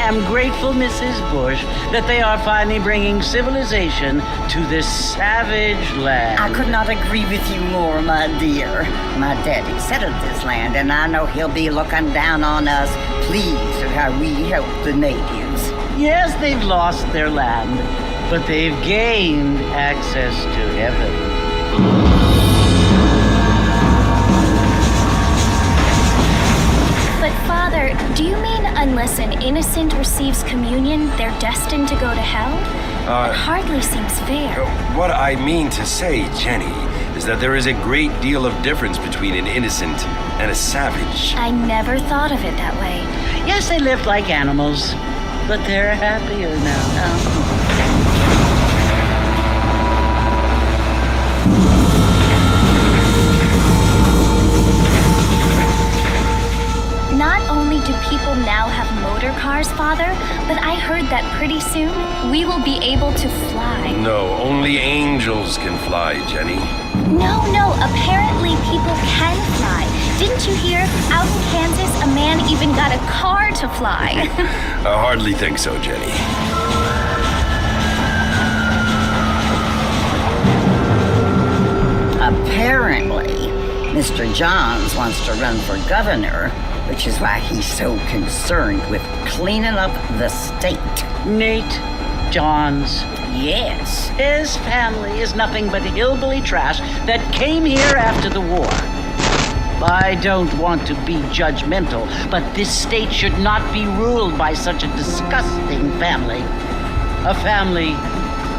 am grateful, Mrs. Bush, that they are finally bringing civilization to this savage land. I could not agree with you more, my dear. My daddy settled this land, and I know he'll be looking down on us, pleased at how we help the natives. Yes, they've lost their land, but they've gained access to heaven. But Father, do you mean unless an innocent receives communion, they're destined to go to hell? That hardly seems fair. What I mean to say, Jenny, is that there is a great deal of difference between an innocent and a savage. I never thought of it that way. Yes, they lived like animals, but they're happier now. Not only do people now have motor cars, Father, but I heard that pretty soon we will be able to fly. No, only angels can fly, Jenny. No, apparently people can fly. Didn't you hear? Out in Kansas, a man even got a car to fly. I hardly think so, Jenny. Apparently, Mr. Johns wants to run for governor, which is why he's so concerned with cleaning up the state. Nate Johns. Yes. His family is nothing but hillbilly trash that came here after the war. I don't want to be judgmental, but this state should not be ruled by such a disgusting family. A family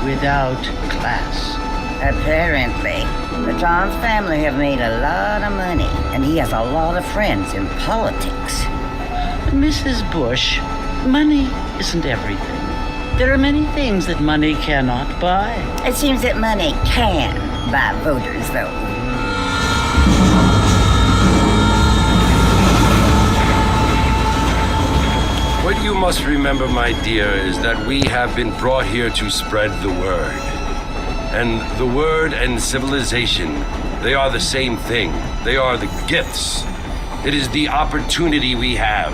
without class. Apparently, the Johns family have made a lot of money, and he has a lot of friends in politics. Mrs. Bush, money isn't everything. There are many things that money cannot buy. It seems that money can buy voters, though. What you must remember, my dear, is that we have been brought here to spread the word. And the word and civilization, they are the same thing. They are the gifts. It is the opportunity we have,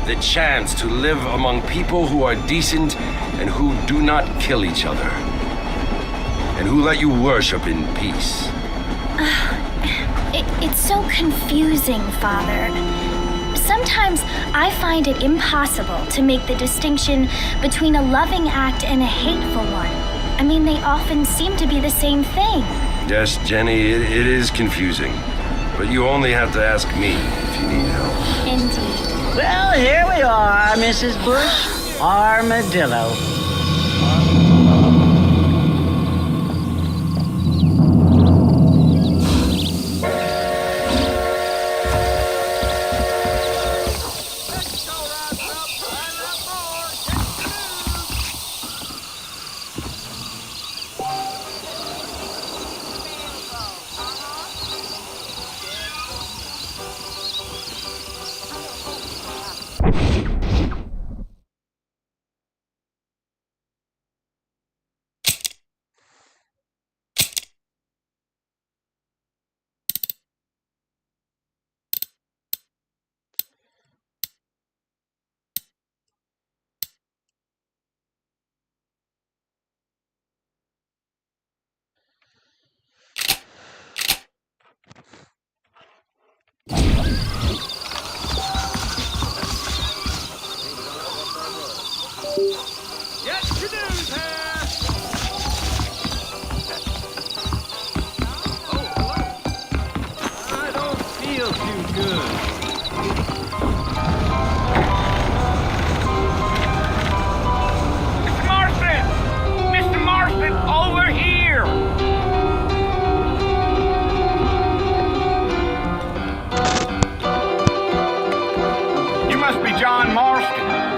the chance to live among people who are decent and who do not kill each other. And who let you worship in peace? It's so confusing, Father. Sometimes I find it impossible to make the distinction between a loving act and a hateful one. I mean, they often seem to be the same thing. Yes, Jenny, it is confusing. But you only have to ask me if you need help. Indeed. Well, here we are, Mrs. Bush. Armadillo.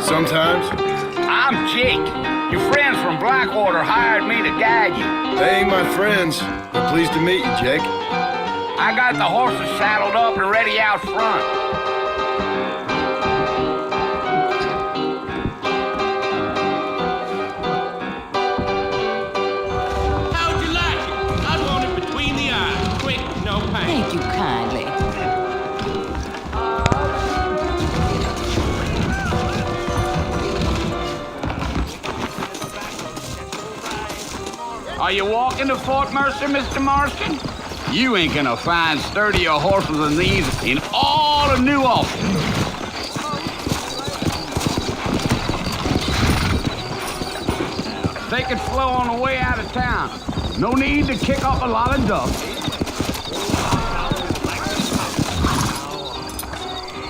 Sometimes. I'm Jake. Your friends from Blackwater hired me to guide you. They ain't my friends, but pleased to meet you, Jake. I got the horses saddled up and ready out front. How'd you like it? I want it between the eyes. Quick, no pain. Thank you kindly. Are you walking to Fort Mercer, Mr. Marston? You ain't gonna find sturdier horses than these in all of New Ulster. Take it slow on the way out of town. No need to kick up a lot of dust.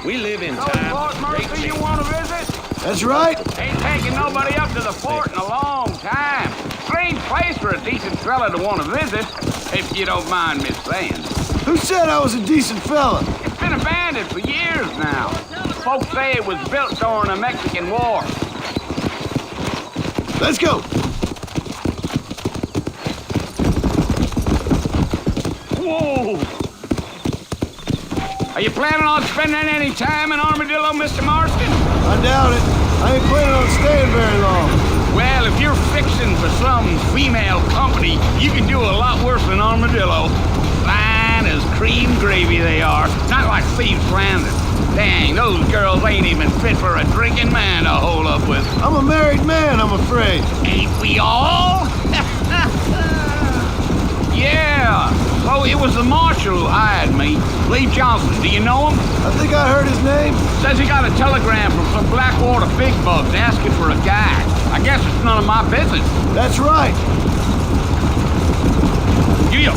We live in So, time. Fort Mercer, you want to visit? That's right. Ain't taking nobody up to the fort in a long time. Strange place for a decent fella to want to visit, if you don't mind me saying. Who said I was a decent fella? It's been abandoned for years now. Folks say it was built during the Mexican War. Let's go. Whoa! Are you planning on spending any time in Armadillo, Mr. Marston? I doubt it. I ain't planning on staying very long. Well, if you're fixing for some female company, you can do a lot worse than Armadillo. Fine as cream gravy they are, not like Thieves Landing. Dang, those girls ain't even fit for a drinking man to hold up with. I'm a married man, I'm afraid. Ain't we all? Yeah, so it was the marshal who hired me. Lee Johnson, do you know him? I think I heard his name. Says he got a telegram from some Blackwater big bugs asking for a guide. I guess it's none of my business. That's right. Yeah.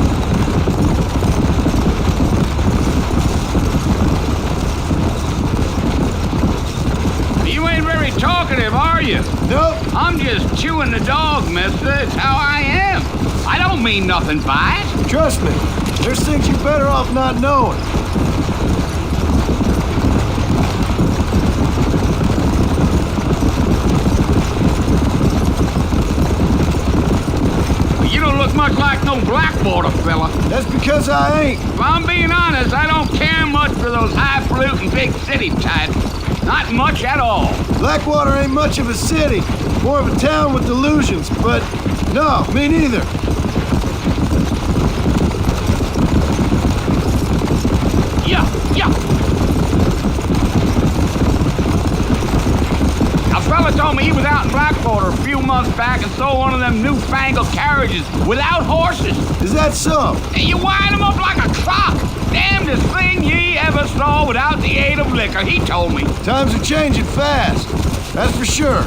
You ain't very talkative, are you? Nope. I'm just chewing the dog, mister. It's how I am. I don't mean nothing by it. Trust me. There's things you're better off not knowing. You don't look much like no Blackwater fella. That's because I ain't. If I'm being honest, I don't care much for those highfalutin big city types. Not much at all. Blackwater ain't much of a city. More of a town with delusions, but no, me neither. Yeah. A fella Fella told me he was out in Blackwater a few months back and saw one of them newfangled carriages without horses. Is that so? And you wind him up like a clock. Damnedest thing ye ever saw without the aid of liquor, he told me. Times are changing fast. That's for sure.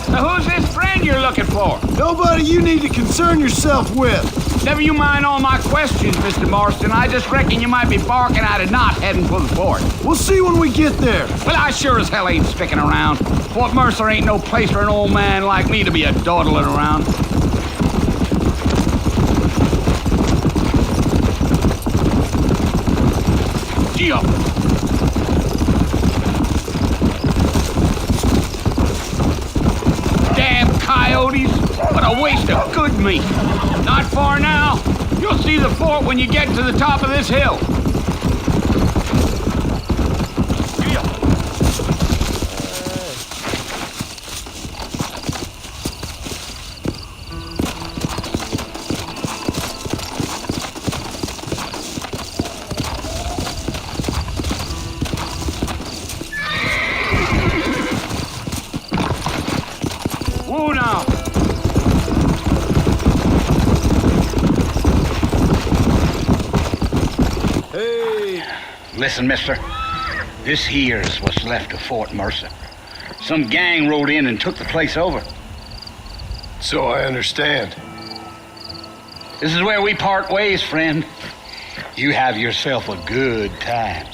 Now who's this friend you're looking for? Nobody you need to concern yourself with. Never you mind all my questions, Mr. Marston. I just reckon you might be barking at a knot heading for the fort. We'll see when we get there. Well, I sure as hell ain't sticking around. Fort Mercer ain't no place for an old man like me to be a dawdling around. Gee up. Damn coyotes! What a waste of good meat! Not far now. You'll see the fort when you get to the top of this hill. Gee up. Whoa now. Listen, mister. This here's what's left of Fort Mercer. Some gang rode in and took the place over. So I understand. This is where we part ways, friend. You have yourself a good time.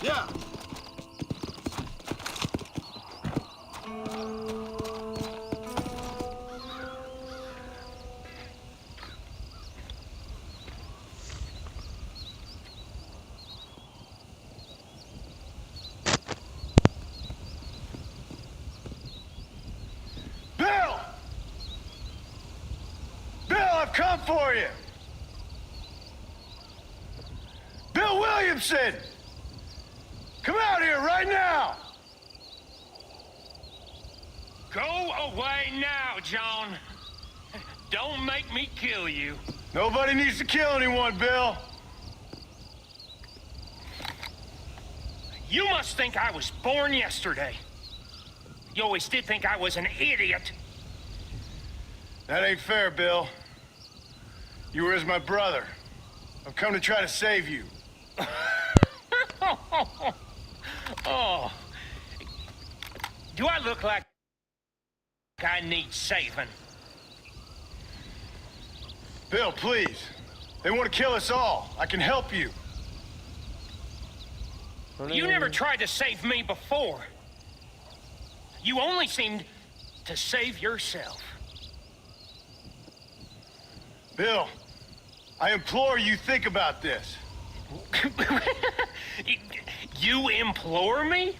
Yeah. Bill! Bill, I've come for you! Bill Williamson! Come out here right now! Go away now, John. Don't make me kill you. Nobody needs to kill anyone, Bill. You must think I was born yesterday. You always did think I was an idiot. That ain't fair, Bill. You were as my brother. I've come to try to save you. Oh. Do I look like I need saving? Bill, please. They want to kill us all. I can help you. You never tried to save me before. You only seemed to save yourself. Bill, I implore you think about this. You implore me?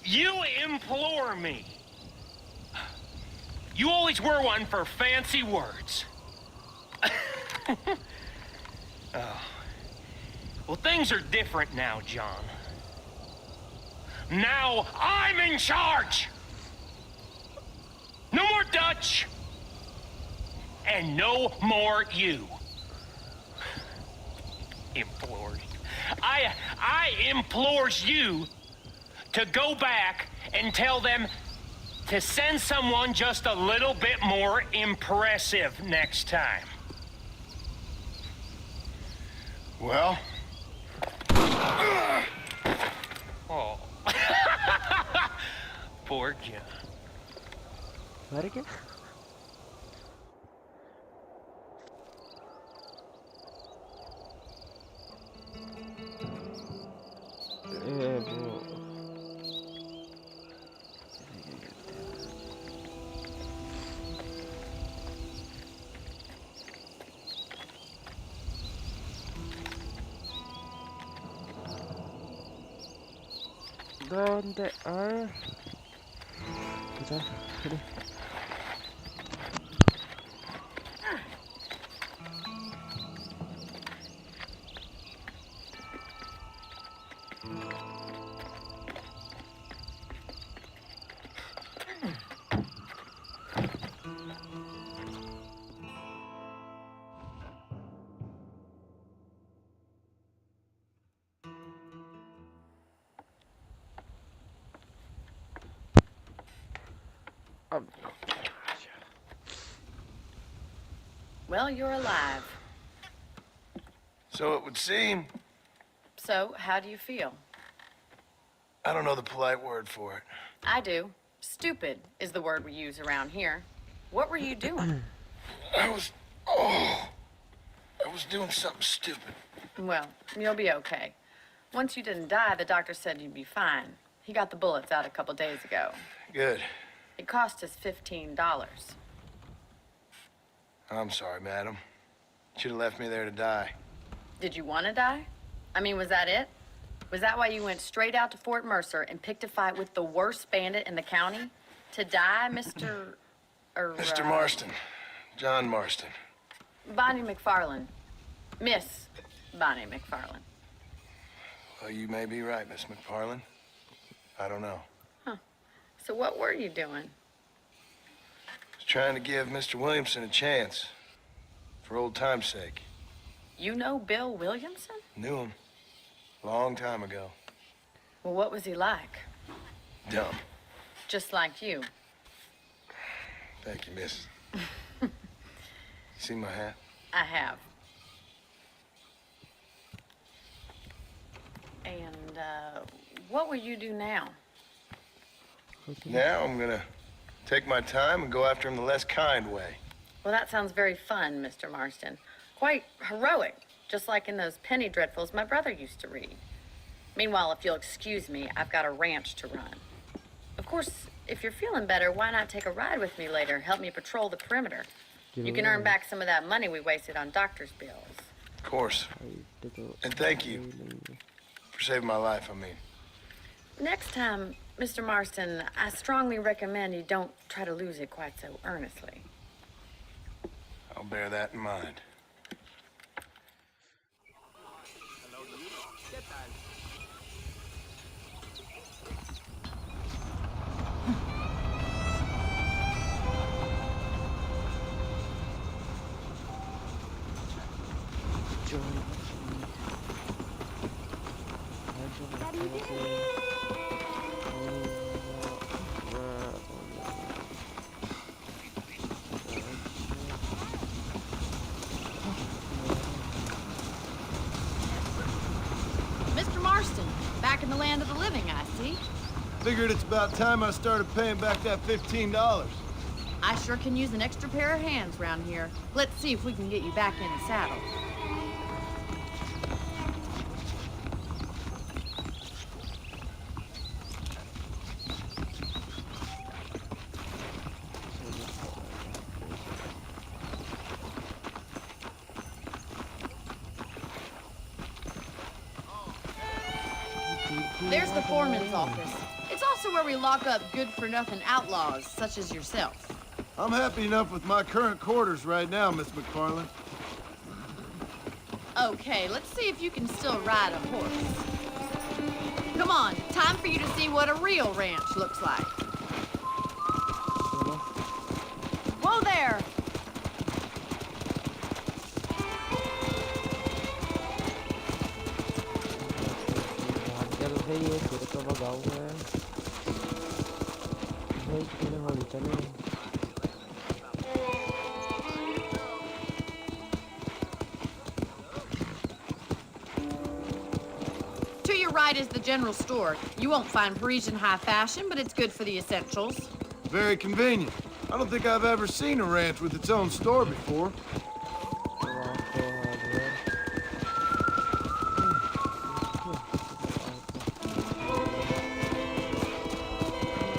You implore me. You always were one for fancy words. Oh. Well, things are different now, John. Now I'm in charge. No more Dutch. And no more you. Implored. I implores you to go back and tell them to send someone just a little bit more impressive next time. Well, you. Verga. Bu ¿dónde? Ah. Güzel. Hadi. Well, you're alive. So it would seem. So, how do you feel? I don't know the polite word for it. I do. Stupid is the word we use around here. What were you doing? I was doing something stupid. Well, you'll be okay. Once you didn't die, the doctor said you'd be fine. He got the bullets out a couple days ago. Good. It cost us $15. I'm sorry, madam. Should have left me there to die. Did you want to die? I mean, was that it? Was that why you went straight out to Fort Mercer and picked a fight with the worst bandit in the county? To die, Mr. Mr. Marston. John Marston. Bonnie McFarland. Miss Bonnie McFarland. Well, you may be right, Miss McFarland. I don't know. So what were you doing? Was trying to give Mr. Williamson a chance. For old time's sake. You know Bill Williamson? Knew him. Long time ago. Well, what was he like? Dumb. Just like you. Thank you, miss. See my hat? I have. And, what will you do now? Now I'm gonna take my time and go after him the less kind way. Well, that sounds very fun, Mr. Marston. Quite heroic, just like in those penny dreadfuls my brother used to read. Meanwhile, if you'll excuse me, I've got a ranch to run. Of course, if you're feeling better, why not take a ride with me later? Help me patrol the perimeter. You can earn back some of that money we wasted on doctor's bills. Of course. And thank you for saving my life, I mean. Next time, Mr. Marston, I strongly recommend you don't try to lose it quite so earnestly. I'll bear that in mind. Mr. Marston, back in the land of the living, I see. Figured it's about time I started paying back that $15. I sure can use an extra pair of hands around here. Let's see if we can get you back in the saddle. There's the foreman's office. It's also where we lock up good-for-nothing outlaws, such as yourself. I'm happy enough with my current quarters right now, Miss McFarland. Okay, let's see if you can still ride a horse. Come on, time for you to see what a real ranch looks like. Whoa there! है ये तेरे को भगाऊ है भाई कितने हौली चले To your right is the general store. You won't find Parisian high fashion, but it's good for the essentials. Very convenient. I don't think I've ever seen a ranch with its own store before.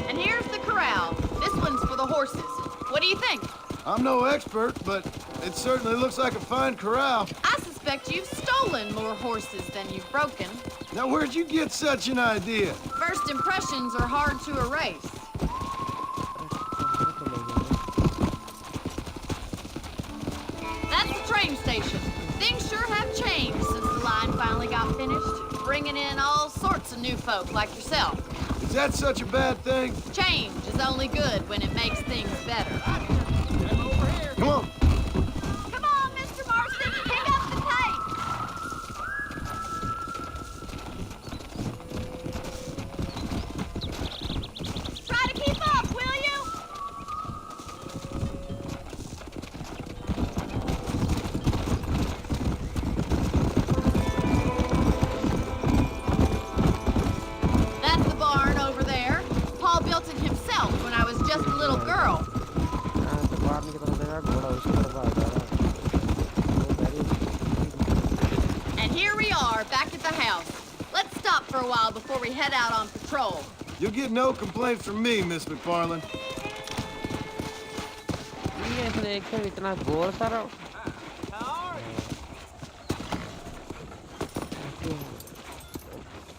And here's the corral. This one's for the horses. What do you think? I'm no expert, but it certainly looks like a fine corral. I suspect you've stolen more horses than you've broken. Now, where'd you get such an idea? First impressions are hard to erase. That's the train station. Things sure have changed since the line finally got finished, bringing in all sorts of new folk like yourself. Is that such a bad thing? Change is only good when it makes things better. Come on. Come on, Mr. Marston, pick up the pace. Try to keep up, will you? That's the barn over there. Paul built it himself when I was just a little girl. And here we are, back at the house. Let's stop for a while before we head out on patrol. You'll get no complaints from me, Miss McFarland. ये इसने एक से इतना गोर सारा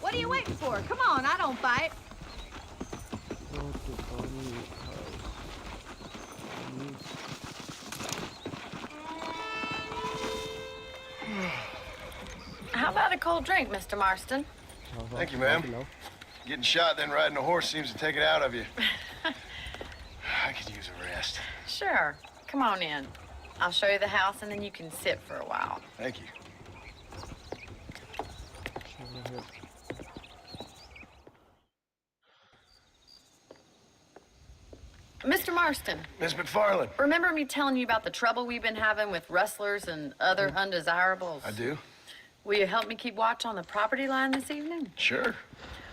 What are you waiting for? Come on, I don't bite. How about a cold drink, Mr. Marston? Thank you, ma'am. Getting shot, then riding a horse seems to take it out of you. I could use a rest. Sure. Come on in. I'll show you the house and then you can sit for a while. Thank you. Mr. Marston, Miss McFarland. remember me telling you about the trouble we've been having with rustlers and other undesirables? I do? Will you help me keep watch on the property line this evening? Sure.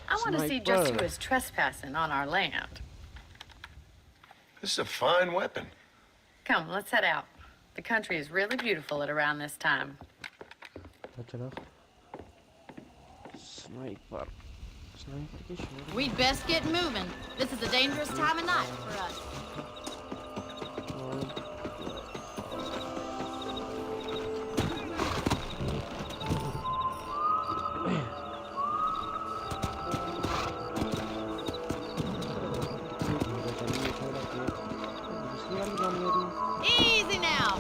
I want to see just who is trespassing on our land. This is a fine weapon. Come, let's head out. The country is really beautiful at around this time. चलो sniper sniper की शोर We'd best get moving. This is a dangerous time of night for us. Easy now.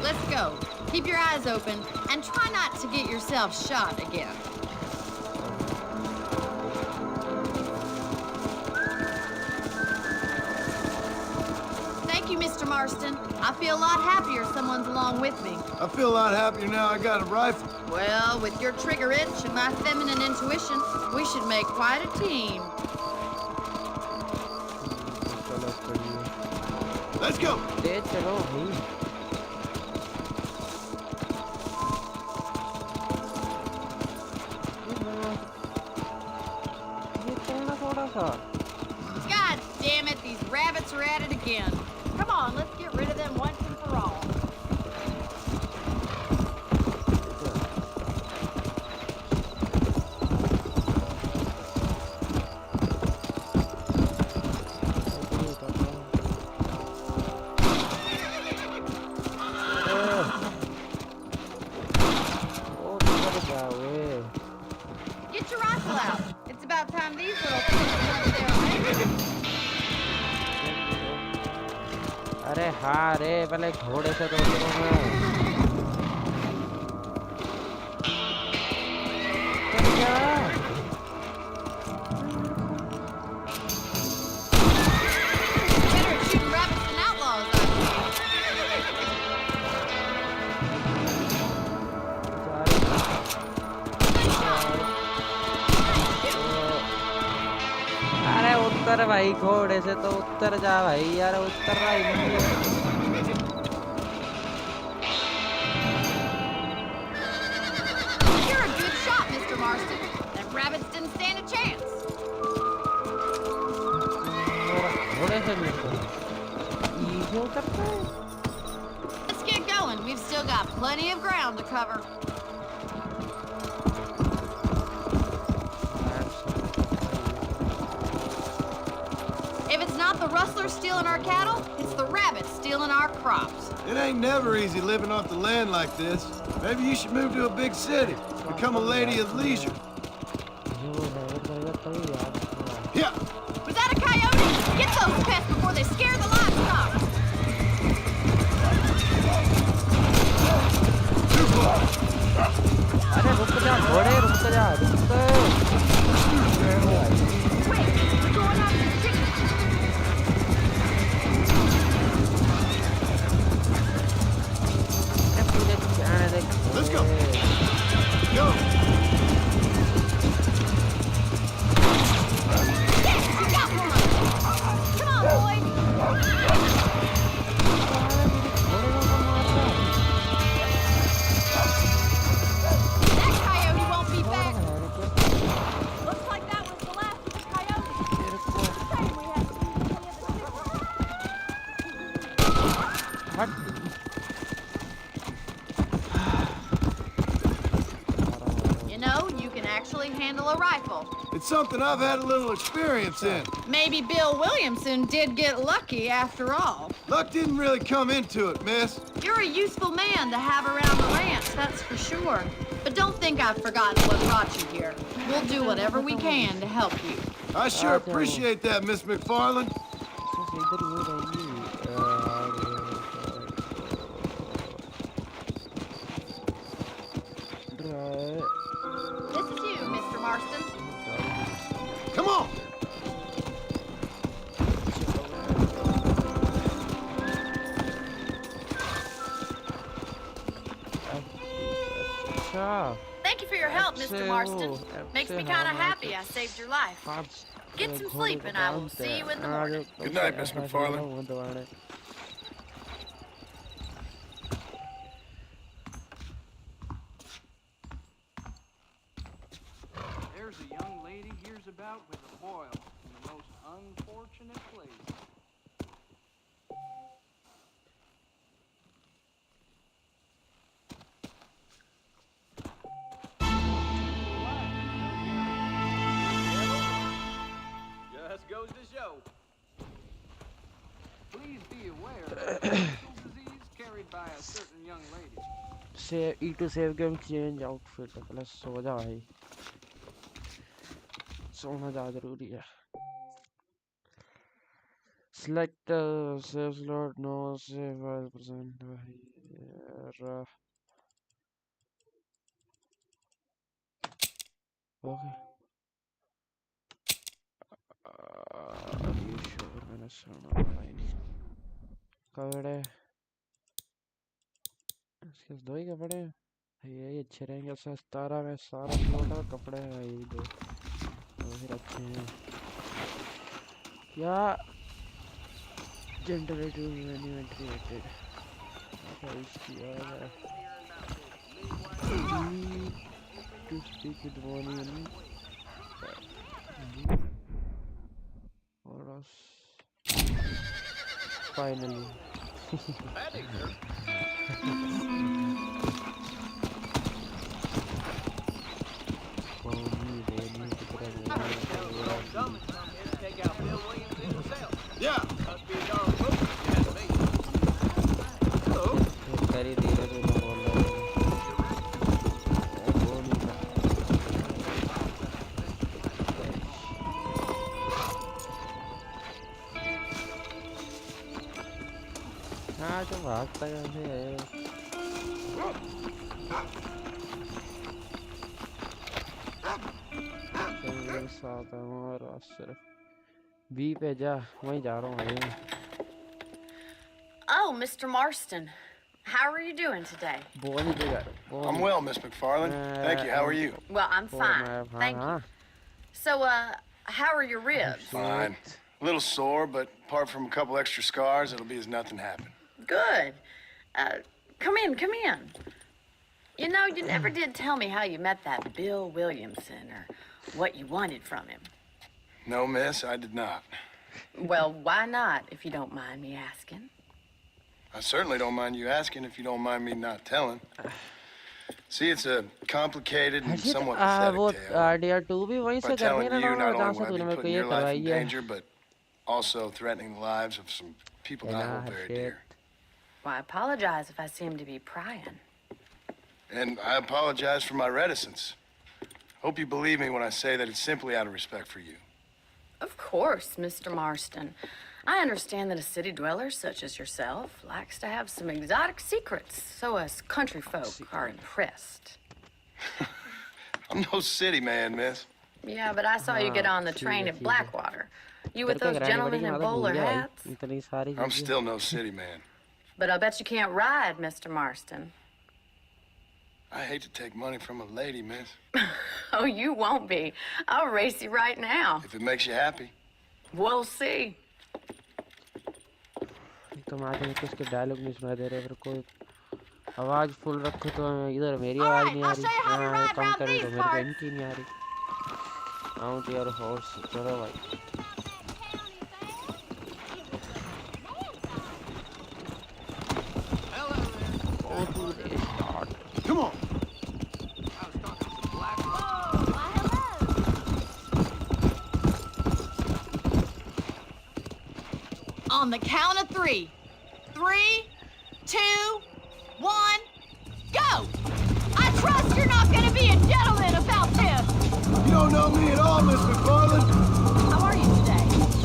Let's go. Keep your eyes open and try not to get yourself shot again. Thank you, Mr. Marston. I feel a lot happier someone's along with me. I feel a lot happier now I got a rifle. Well, with your trigger itch and my feminine intuition, we should make quite a team. Let's go. तेज चलो भाई ये चलना थोड़ा सा God damn it, these rabbits are at it again. Come on, let's get rid of them once and for all. Get your rifle out. It's about time these little things went their way. अरे हाँ रे पहले घोड़े से तो उतरो मैं चल जा Better at shooting rabbits than outlaws, अरे उत्तर भाई घोड़े से तो उत्तर जा भाई यार उत्तर रहा ही नहीं है You're a good shot, Mr. Marston. cover. If it's not the rustlers stealing our cattle, it's the rabbits stealing our crops. It ain't never easy living off the land like this. Maybe you should move to a big city. Become a lady of leisure. Yeah. Was that a coyote? Get those pests before they scare the livestock. अरे रुक जा घोड़े रुक जा रुक Wait, we're going out of the city. Let's go. Go. Yes, we got one. Come on, boy. That coyote won't be back. Looks like that was the last of the coyotes. Shame we haven't seen any of the What? You know, you can actually handle a rifle. It's something I've had a little experience in. Maybe Bill Williamson did get lucky after all. Luck didn't really come into it, miss. You're a useful man to have around the ranch, that's for sure. But don't think I've forgotten what brought you here. We'll do whatever we can to help you. I sure appreciate that, Miss McFarland. This is you, Mr. Marston. Come on. Thank you for your help, Mr. Marston. Makes me kind of happy I saved your life. Get some sleep and I will see you in the morning. Good night, Miss McFarland. There's a young lady hears about with a boil in the most unfortunate place. Just goes to show. Please be aware of the disease carried by a certain young lady. Save E to save game change outfit plus सो जा भाई सोना ज़्यादा ज़रूरी है select save slot no save 5% भाई okay you sure मैंने सुना भाई कपड़े इसके दो ही कपड़े हैं ये अच्छे रहेंगे 17 में सारा फ्लोट और कपड़े हैं भाई दो फिर अच्छे हैं क्या generative inventory to speak with Bonnie or us finally Yeah. Must be a darn book. Hello. very धीरे से बोल रहा हूँ हाँ तो भागता कैसे है साथ हमारा सिर्फ बी पे जा वहीं जा रहा हूँ भाई Oh, Mr. Marston. How are you doing today? I'm well, Miss McFarland. Thank you. How are you? Well, I'm fine. Thank you. So, how are your ribs? Fine. A little sore, but apart from a couple extra scars, it'll be as nothing happened. Good. Come in, come in. You know, you never did tell me how you met that Bill Williamson or what you wanted from him. No, miss, I did not. Well, why not, if you don't mind me asking? I certainly don't mind you asking if you don't mind me not telling. See, it's a complicated and Harshit somewhat वो pathetic tale. DR2 भी वहीं By से कर रही है telling ना you, not जहाँ only से will I तूने be मेरे को putting ये your life करवाई in है danger, but also threatening the lives of some people I hold very dear. Well, I apologize if I seem to be prying. And I apologize for my reticence. Hope you believe me when I say that it's simply out of respect for you. Of course, Mr. Marston. I understand that a city dweller such as yourself likes to have some exotic secrets, so us country folk are impressed. I'm no city man, miss. Yeah, but I saw you get on the train at Blackwater. You with those gentlemen in bowler hats? I'm still no city man. But I bet you can't ride, Mr. Marston. I hate to take money from a lady, miss. Oh, you won't be. I'll race you right now. If it makes you happy. We'll see. तुम आगे किसके dialogue नहीं सुना दे रहे मेरे को आवाज full रखो तो इधर मेरी आवाज नहीं आ रही हाँ कम करें तो मेरे को इनकी नहीं आ रही Mount your horse चलो भाई Go to the start. Come on. On the count of 3. 3, 2, 1, go! I trust you're not gonna be a gentleman about this! You don't know me at all, Miss McFarland. How are you today?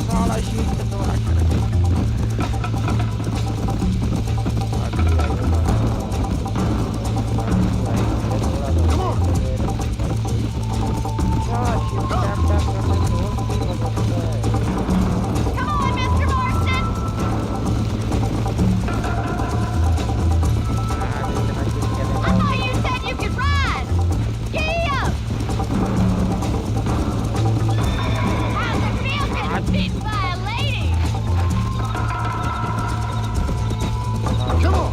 साला sheet पे तो रख Come on, Mr. Marston! I thought you said you could ride! Giddy up! How's it feel getting beaten by a lady? Come on.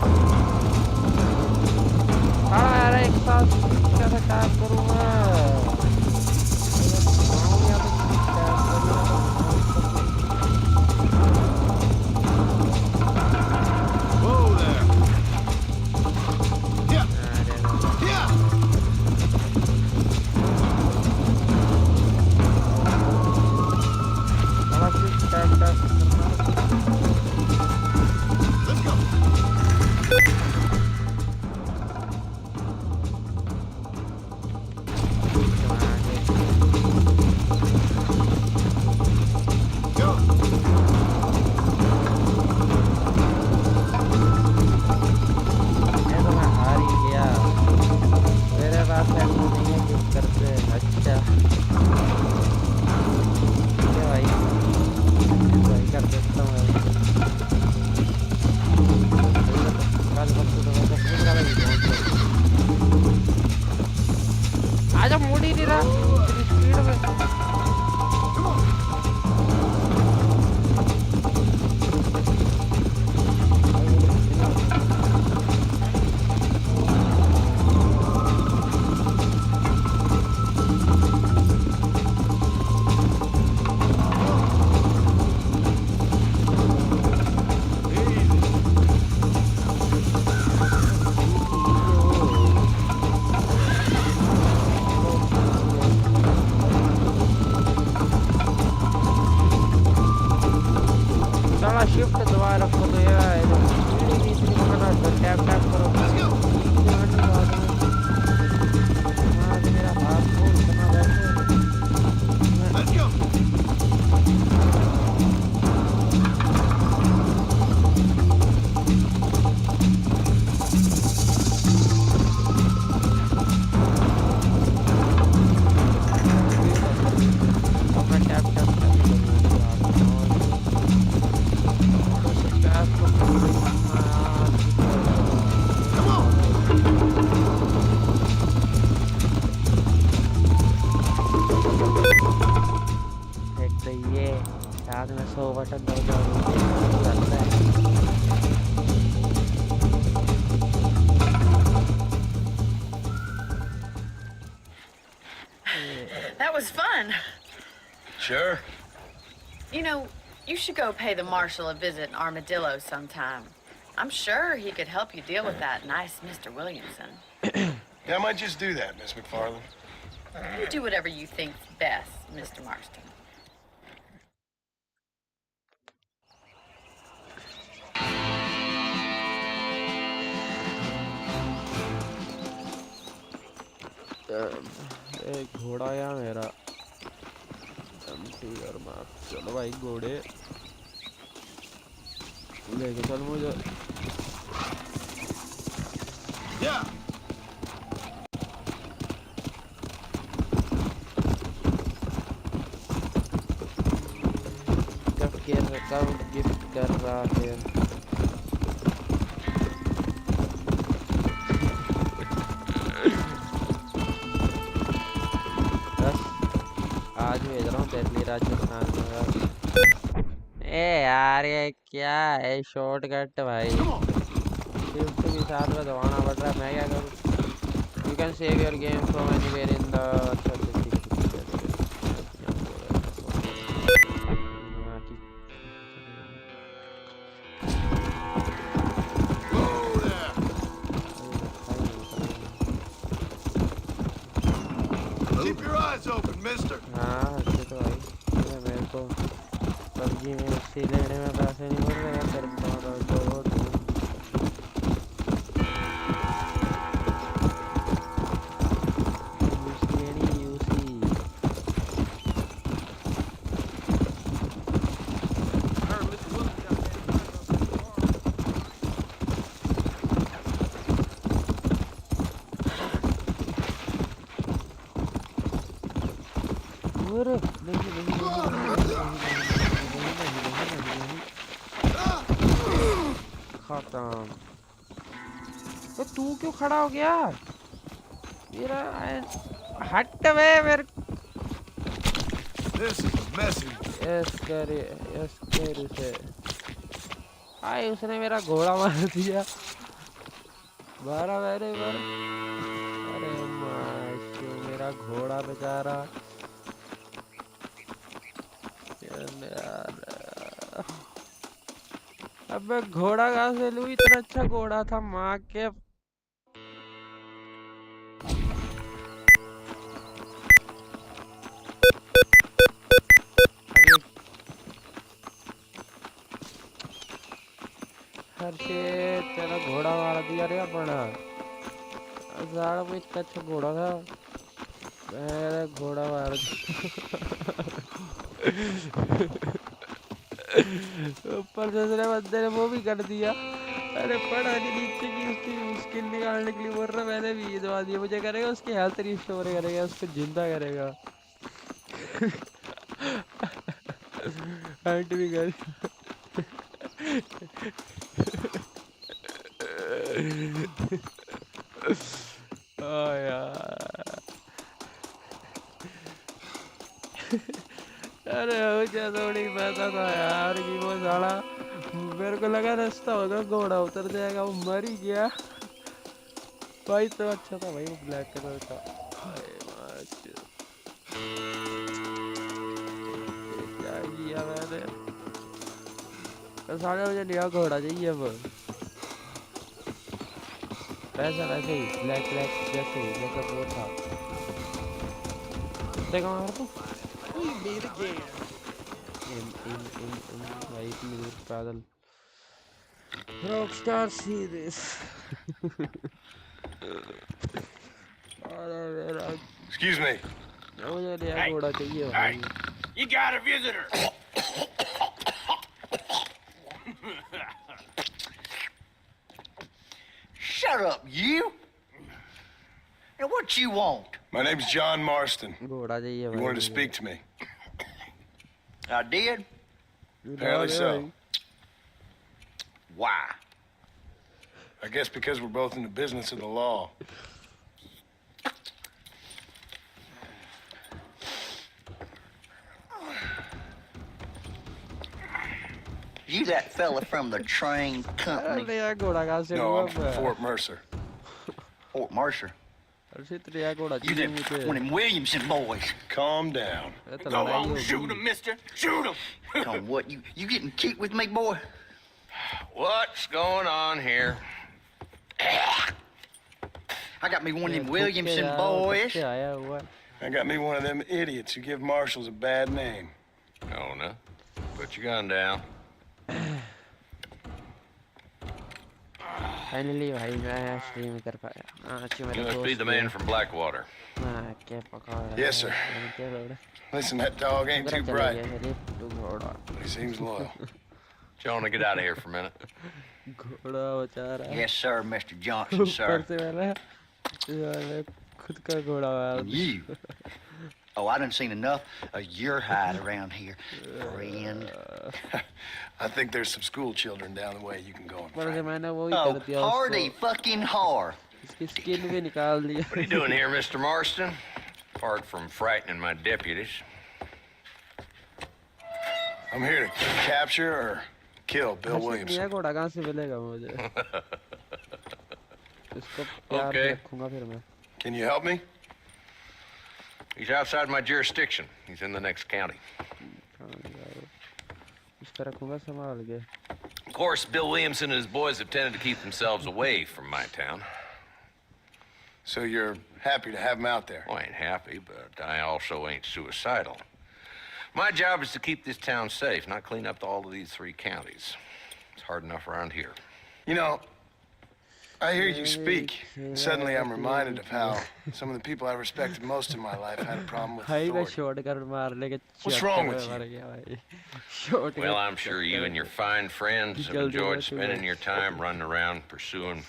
साला यार एक साथ कैसे tap करूँगा Whoa there. Yeah. Yeah. Let's go. Go. ये तो मैं हार ही गया मेरे पास पैसे नहीं है किस करते अच्छा ठीक है भाई वही कर देता हूँ कल परसों तो मैं तो भूल रहा था आजा मूड ही नहीं रहा इतनी स्पीड में साला शिफ्ट दबा रखो तो यार स्पीड ही नहीं इतनी पकड़ना टैप टैप करो मेरा हाथ फूल करना वैसे Let's go. अपना टैप टैप Come on. एक तो ये साथ में 100 बटन दबा That was fun. Sure. You know, you should go pay the marshal a visit in Armadillo sometime. I'm sure he could help you deal with that nice Mr. Williamson. Yeah, I might just do that, Miss McFarland. You do whatever you think's best, Mr. Marston. एक घोड़ा आया मेरा empty और मार। चलो भाई घोड़े लेके चल मुझे। गिफ्ट कर रहा है। बस आज भेज रहा हूँ दिल्ली राजस्थान में। ए यार ये क्या है शॉर्टकट भाई, शिफ्ट के साथ में दबाना पड़ रहा है। मैं क्या करूँ? You can save your game from anywhere in the PUBG में उसी लेने में पैसे नहीं मिल रहे हैं। तो तू क्यों खड़ा हो गया? मेरा हट वे मेरे। यस कर उसे। आए उसने मेरा घोड़ा मार दिया। बारा मेरे पर। अरे माशो मेरा घोड़ा बेचारा यार। अब मैं घोड़ा कहाँ से लूँ? इतना अच्छा घोड़ा था माँ के। हर से तेरा घोड़ा मार दिया रे अपना। ज़्यादा वो इतना अच्छा घोड़ा था, मेरा घोड़ा मार दिया। ऊपर से दूसरे बंदे ने वो भी कर दिया। अरे पड़ा नहीं नीचे की उसकी मुश्किल निकालने के लिए बोल रहा मैंने भी दवा दिया। मुझे करेगा उसकी हेल्थ रिस्टोर करेगा, उसको जिंदा करेगा। हंट भी कर। यार अरे मुझे थोड़ी पता था यार कि वो साला, मेरे को लगा रास्ता होगा घोड़ा उतर जाएगा, वो मर ही गया भाई। तो अच्छा था भाई वो ब्लैक कलर का। क्या किया मैंने? साले मुझे नया घोड़ा चाहिए अब। वैसा वैसे ही ब्लैक जैसे वो था। देखो मार तो पैदल रॉकस्टार सीरीज। Excuse me. मुझे नया घोड़ा चाहिए भाई। You got a visitor. Shut up, you! Now what you want? My name's John Marston. घोड़ा चाहिए भाई। You wanted to speak to me. I did? Apparently so. Why? I guess because we're both in the business of the law. You that fella from the train company? No, I'm from Fort Mercer. Fort Mercer? You them, one of them Williamson boys. Calm down. Go on, shoot him, mister. Shoot him. Come on, what, you getting cute with me, boy? What's going on here? I got me one of them Williamson boys. I got me one of them idiots who give marshals a bad name. Oh, no. Put your gun down. Finally, भाई मैं stream कर पाया. अच्छी मेरे You must be the man from Blackwater. क्या पका? Yes, sir. Listen, that dog ain't too bright. But he seems loyal. Jonah, get out of here for a minute. घोड़ा बचा रहा. Yes, sir, Mr. Johnson, sir. ऊपर से मैंने खुद का घोड़ा वाला. And you. Oh, I done seen enough of your hide around here, friend. I think there's some school children down the way you can go and find. Oh, hardy fucking whore. What are you doing here, Mr. Marston? Apart from frightening my deputies. I'm here to capture or kill Bill Williamson. घोड़ा कहाँ से मिलेगा मुझे? इसको प्यार Okay. रखूंगा फिर मैं. Can you help me? He's outside my jurisdiction. He's in the next county. इसको रखूंगा संभाल के. Of course, Bill Williamson and his boys have tended to keep themselves away from my town. So you're happy to have him out there? Well, I ain't happy, but I also ain't suicidal. My job is to keep this town safe, not clean up all of these 3 counties. It's hard enough around here. You know, I hear you speak. Suddenly I'm reminded of how some of the people I respected most in my life had a problem with authority. What's wrong with you? Well, I'm sure you and your fine friends have enjoyed spending your time running around pursuing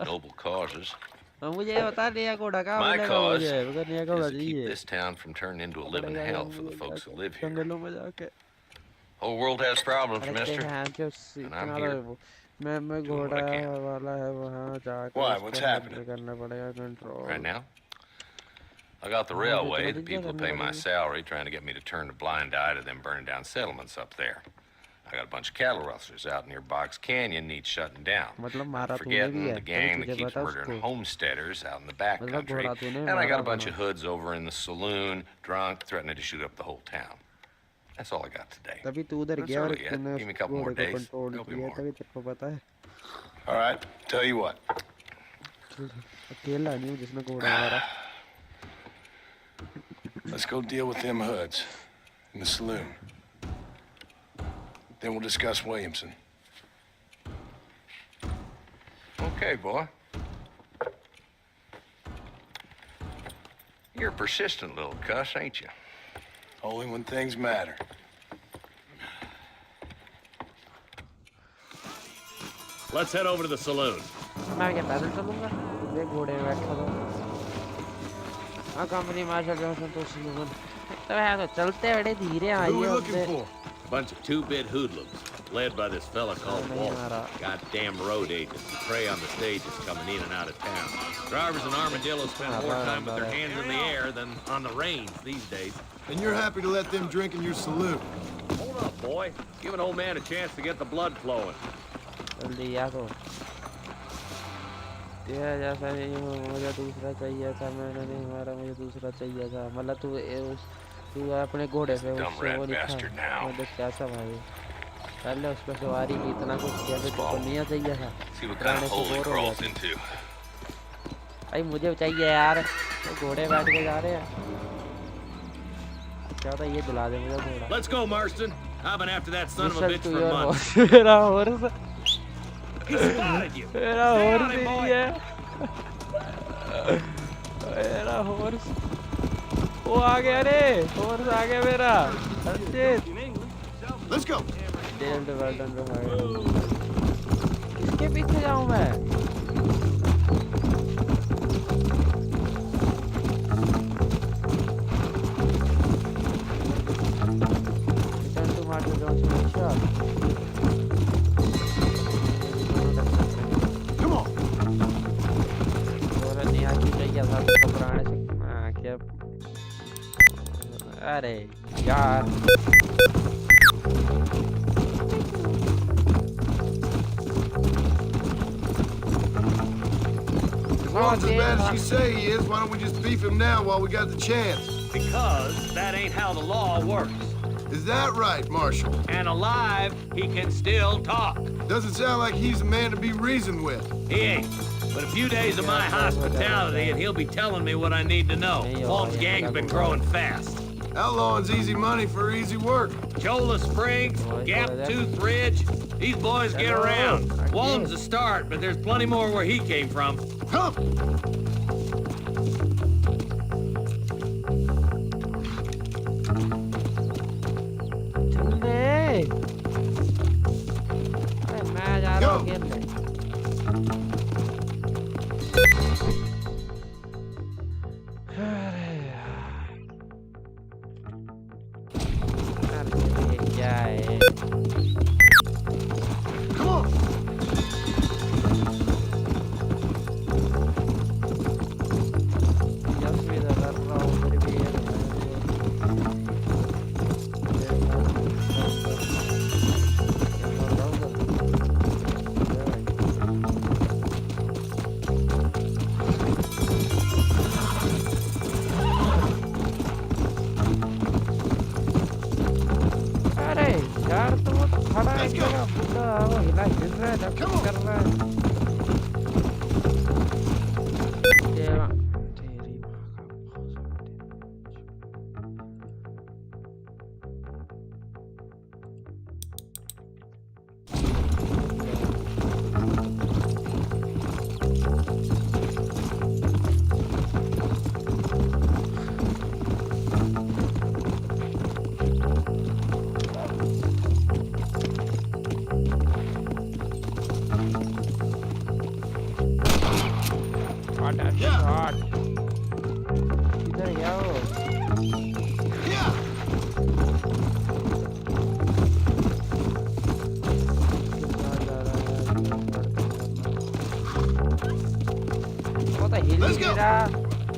noble causes. मुझे बता नया घोड़ा कहाँ My मिलेगा cause मुझे? is मतलब नया घोड़ा to keep चाहिए. this town from turning into a living hell for the folks who live here. जंगलों में जाके. Whole world has problems, अरे mister. कहाँ के उससे And I'm किनारा here है वो. मैं घोड़ा वाला है वहाँ जाके. Why? What's happening? करना पड़ेगा control. Right now? I got the railway, the people who pay my salary, trying to get me to turn a blind eye to them burning down settlements up there. I got a bunch of cattle rustlers out near Box Canyon needs shutting down. Not forgetting the gang that keeps murdering homesteaders out in the back country. And I got a bunch of hoods over in the saloon, drunk, threatening to shoot up the whole town. That's all I got today. तभी तू उधर It's गया और early yet. तूने Give me a couple more घोड़े को days. control There'll be किया more. तभी तेरे को पता है. All right, tell you what. अकेला नहीं हूँ जिसने घोड़ा मारा. Let's go deal with them hoods in the saloon. Then we'll discuss Williamson. Okay, boy. You're a persistent little cuss, ain't you? Only when things matter. Let's head over to the saloon. मैं क्या पैदल चलूँगा? देख घोड़े में बैठा था. हाँ कंपनी मार्शल जॉनसन तो सुन. तो यार तो चलते बड़े धीरे आइए. Who are we looking for? A bunch of 2-bit hoodlums, led by this fella called Walt. Goddamn road agents who prey on the stages coming in and out of town. Drivers in Armadillo spend more time with their hands in the air than on the reins these days. And you're happy to let them drink in your saloon? Hold up, boy. Give an old man a chance to get the blood flowing. जल्दी आ तो. ये जैसा नहीं मुझे दूसरा चाहिए था मैंने नहीं मारा मुझे दूसरा चाहिए था मतलब तू अपने घोड़े पे उससे वो लिखा मुझे कैसा भाई पहले उस पर सवारी की इतना कुछ किया तो तुमको नहीं चाहिए था कराने से बोर हो गया भाई मुझे चाहिए यार तो घोड़े बैठ के जा रहे हैं क्या होता ये दिला दे मुझे घोड़ा. Let's go, Marston. I've been after that son of a bitch for months. मेरा हॉर्स He spotted you. मेरा हॉर्स नहीं है मेरा हॉर्स वो आ गया रे हॉर्स आ गया मेरा. Let's go. डेल्ड वेल्डन पे भाई किसके पीछे जाऊं मैं. Return to Marshall Johnson shot. अरे यार If Walt's as bad as you say he is, why don't we just beef him now while we got the chance? Because that ain't how the law works. Is that right, Marshal? And alive, he can still talk. Doesn't sound like he's a man to be reasoned with. He ain't. But a few days of my hospitality and he'll be telling me what I need to know. Walton's gang's been growing fast. Outlawing's easy money for easy work. Cholla Springs, Gap Tooth Ridge, these boys get around. Walton's a start, but there's plenty more where he came from. Come!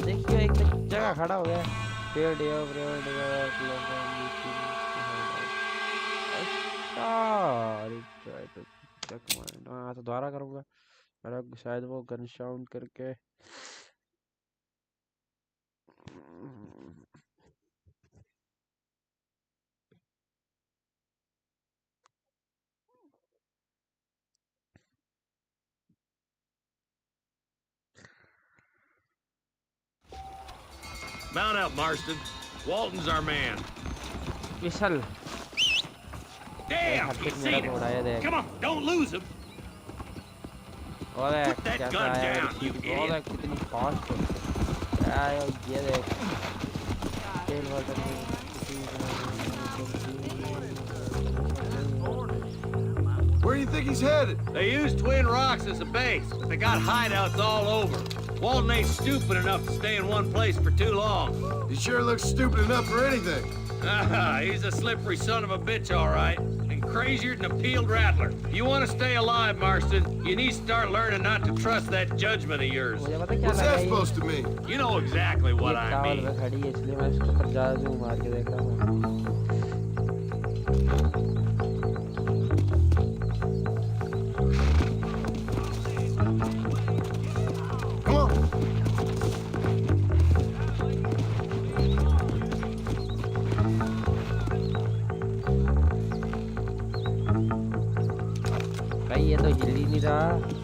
देखियो एक जगह खड़ा हो गया पेड़ तो दोबारा करूंगा शायद वो गन साउंड करके Mount up, Marston. Walton's our man. Vishal. Damn, he's seen it. Come on, don't lose him. Put that gun down, you idiot. कितनी फास्ट है ये देख तेल water Where do you think he's headed? They use Twin Rocks as a base, but they got hideouts all over. Walton ain't stupid enough to stay in one place for too long. He sure looks stupid enough for anything. He's a slippery son of a bitch, all right. And crazier than a peeled rattler. If you want to stay alive, Marston, you need to start learning not to trust that judgment of yours. What's that supposed to mean? You know exactly what I mean. ये तो हिल ही नहीं रहा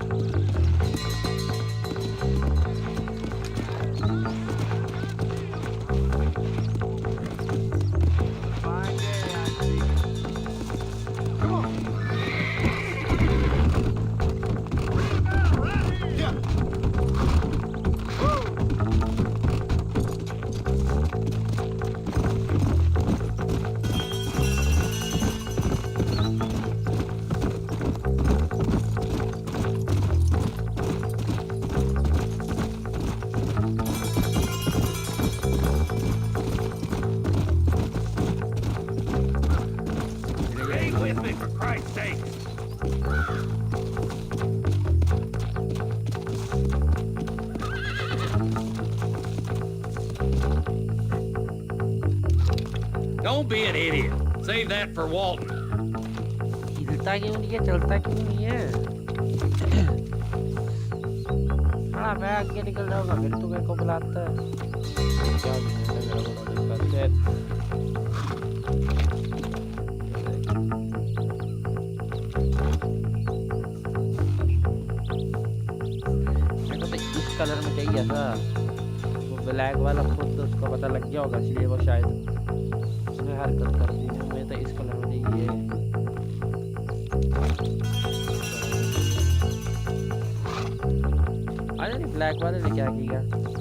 Don't be an idiot. Save that for Walton. हिलता क्यों नहीं है चलता क्यों नहीं है हाँ मैं आगे निकल जाऊंगा फिर तू मेरे को बुलाता है ऐसा वो ब्लैक वाला खुद तो उसको पता लग गया होगा इसलिए वो शायद उसने हरकत कर दी है मैं तो इस कलर में ये अरे नहीं ब्लैक वाले ने क्या किया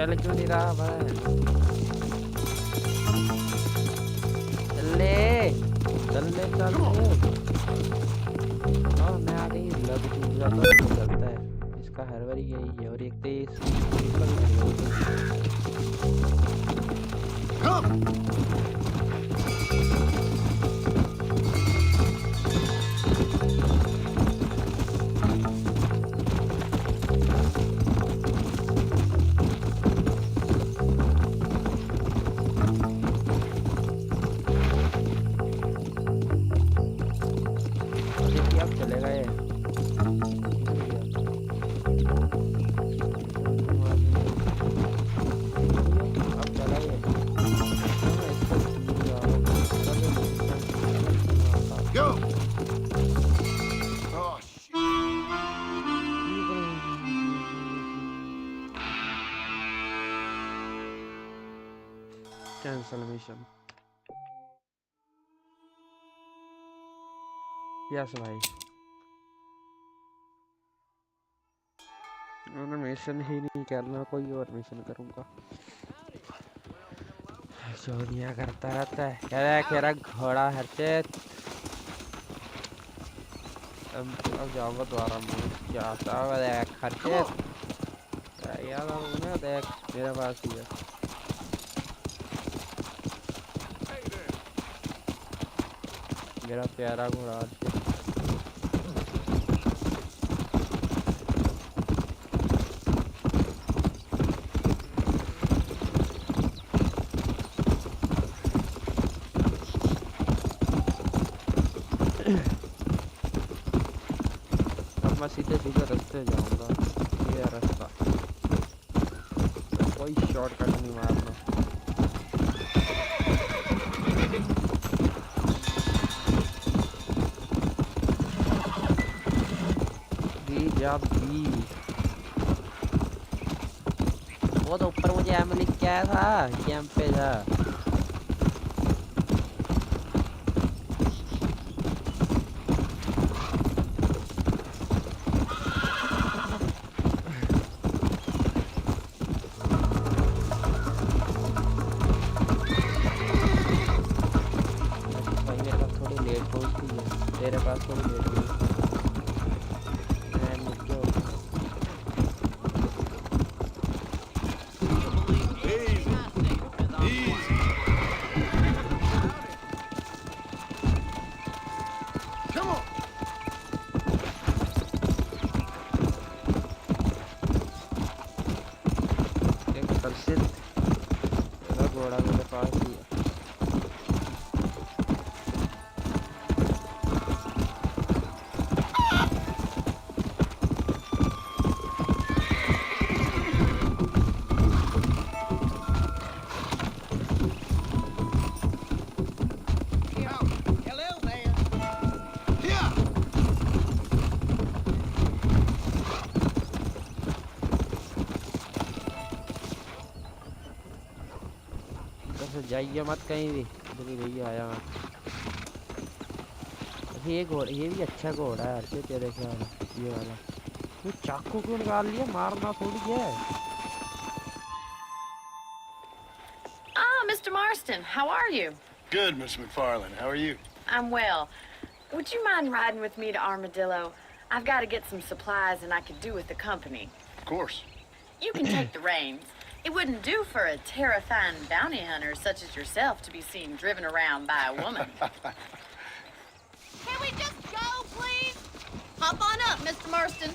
चल क्यों नहीं रहा भाई चले चलने चल हाँ मैं आ गई लग चूजा तो चलता है इसका हर बार यही है और एक तेज कैंसल मिशन यस भाई मैंने मिशन ही नहीं करना कोई और मिशन करूंगा चोरियां करता रहता है कह रहा घोड़ा हरचेत अब जाऊंगा दोबारा क्या आता है देख हरचेत यार देख मेरे पास ही है मेरा प्यारा घोड़ा अब मैं सीधे सीधे रास्ते जाऊंगा ये रास्ता कोई शॉर्टकट नहीं मारना वो तो ऊपर मुझे एमिली क्या था कैंप पे था भाई मेरे पास थोड़ी लेट पहुंचती है तेरे पास थोड़ी लेट घोड़ा मेरे पास ही है जाइए मत कहीं भी नहीं भैया आया ये घोड़ा ये भी अच्छा घोड़ा है अर्चे तेरे ख्याल ये वाला ये चाकू क्यों निकाल लिया मारना थोड़ी है Ah, Mr. Marston, how are you? Good, Miss McFarland. How are you? I'm well. Would you mind riding with me to Armadillo? I've got to get some supplies and I could do with the company. Of course. You can take the reins. It wouldn't do for a terrifying bounty hunter such as yourself to be seen driven around by a woman. Can we just go, please? Hop on up, Mr. Marston.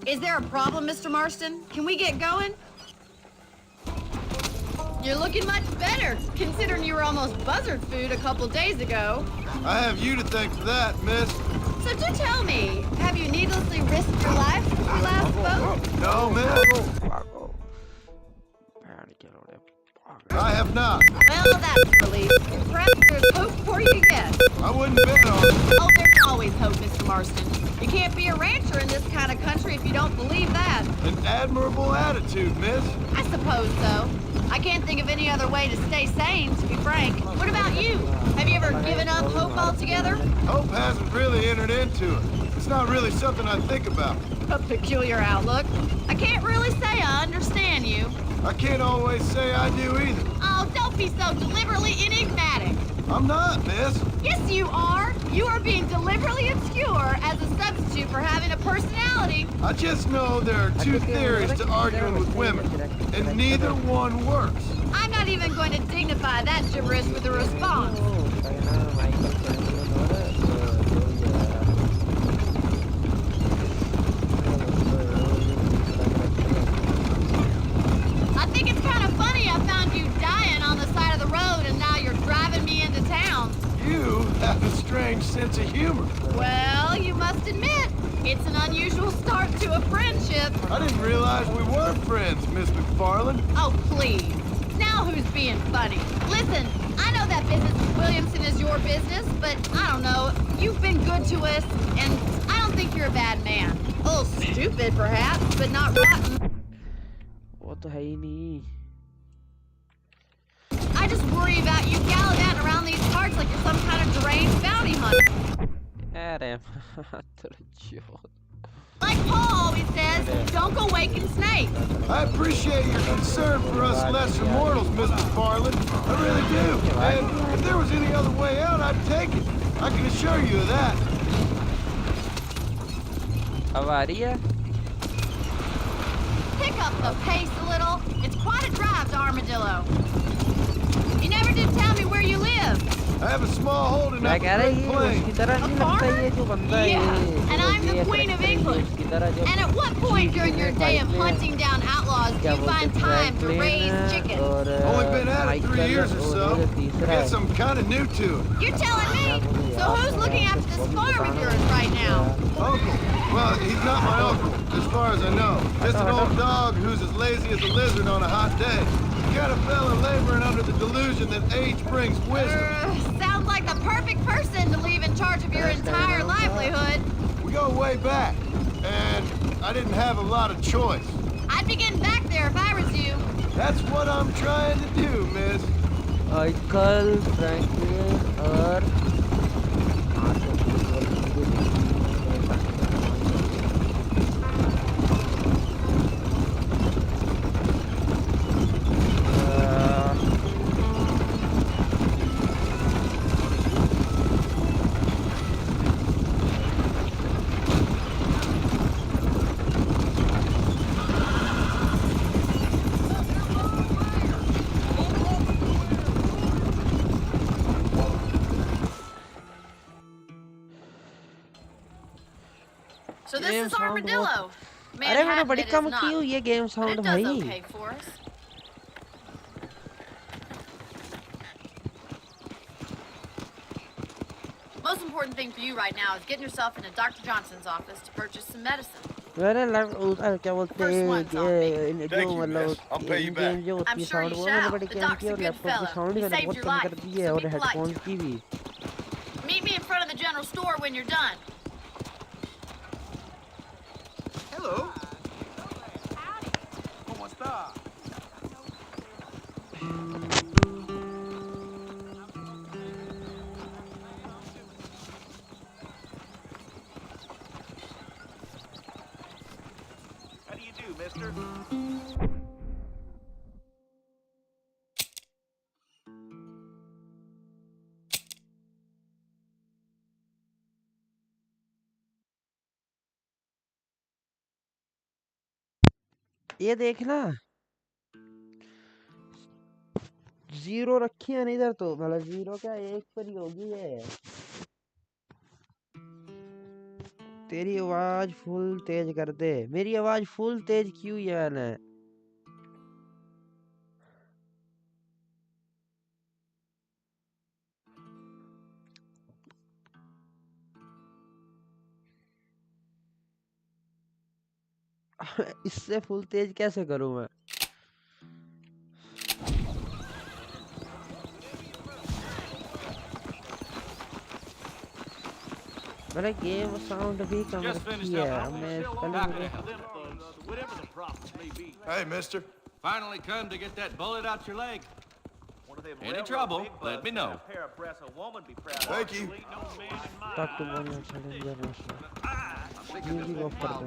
Is there a problem, Mr. Marston? Can we get going? You're looking much better, considering you were almost buzzard food a couple days ago. I have you to thank for that, miss. So do tell me, have you needlessly risked your life since we last spoke? No, miss. I have not. Well, that's a relief. Perhaps there's hope for you yet. I wouldn't bet on it. Oh, there's always hope, Mr. Marston. You can't be a rancher in this kind of country if you don't believe that. An admirable attitude, miss. I suppose so. I can't think of any other way to stay sane, to be frank. What about you? Have you ever given up hope altogether? Hope hasn't really entered into it. It's not really something I think about. A peculiar outlook. I can't really say I understand you. I can't always say I do either. Oh, don't be so deliberately enigmatic. I'm not, miss. Yes, you are. You are being deliberately obscure as a substitute for having a personality. I just know there are two theories to arguing with women, and neither one works. I'm not even going to dignify that gibberish with a response. I think it's kind of funny I found you dying on the side of the road and now you're driving me into town. You have a strange sense of humor. Well, you must admit, it's an unusual start to a friendship. I didn't realize we were friends, Miss McFarland. Oh, please. Now who's being funny? Listen, I know that business with Williamson is your business, but I don't know. You've been good to us, and I don't think you're a bad man. A little stupid, perhaps, but not rotten. What the hell? I just worry about you gallivanting around these parts like you're some kind of deranged bounty hunter. Like Paul always says, don't go waking snakes. I appreciate your concern for us lesser mortals, Miss McFarland. I really do. And if there was any other way out, I'd take it. I can assure you of that. Avaria? Pick up the pace a little. It's quite a drive to Armadillo. You never did tell me where you live. I have a small holding up at Great Plains. Yeah, and I'm the Queen of England. And at what point during your day of hunting down outlaws do you find time to raise chickens? Only been at it 3 years or so. I guess I'm kind of new to it. You're telling me? So who's looking after this farm of yours right now? Uncle. Well, he's not my uncle, as far as I know. Just an old dog who's as lazy as a lizard on a hot day. The kind of fella laboring under the delusion that age brings wisdom. Sounds like the perfect person to leave in charge of your entire livelihood. We go way back, and I didn't have a lot of choice. I'd be getting back there if I was you. That's what I'm trying to do, miss. Michael, Franklin, or... So this is Armadillo. अरे मैंने बड़ी कम की हुई ये game sound भाई. Okay for us. Most important thing for you right now is getting yourself into Dr. Johnson's office to purchase some medicine. मैंने क्या बोलते हैं जो मतलब गेम जो होती है साउंड वो मैंने बड़ी कम की और लैपटॉप की साउंड मैंने बहुत कम कर दी है और हेडफोन्स की भी. Meet me in front of the the general store when you're done. Hello. ¿Cómo está? How do you do, mister? ये देखना 0 रखी है इधर तो मतलब 0 क्या 1 पर ही होगी ये। तेरी आवाज फुल तेज कर दे। मेरी आवाज फुल तेज क्यों है मैंने? इससे फुल तेज कैसे करूं मैं? मैंने गेम साउंड भी कम रखी है। मैं Hey, mister. Finally come to get that bullet out your leg. Any trouble, let me know. Thank you. talk to one of challenger national music off कर दो।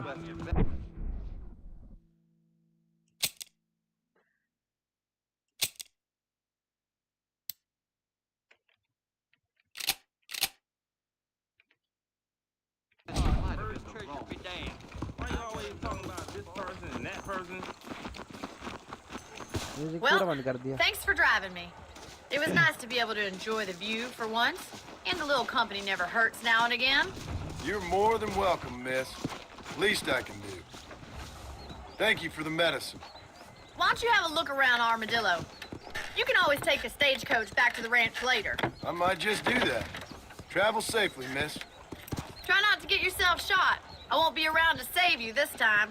Church be damned. Why you always talking about this person and that person? Well, thanks for driving me. It was nice to be able to enjoy the view for once, and a little company never hurts now and again. You're more than welcome, miss. Least I can do. Thank you for the medicine. Why don't you have a look around Armadillo? You can always take a stagecoach back to the ranch later. I might just do that. Travel safely, miss. Try not to get yourself shot. I won't be around to save you this time.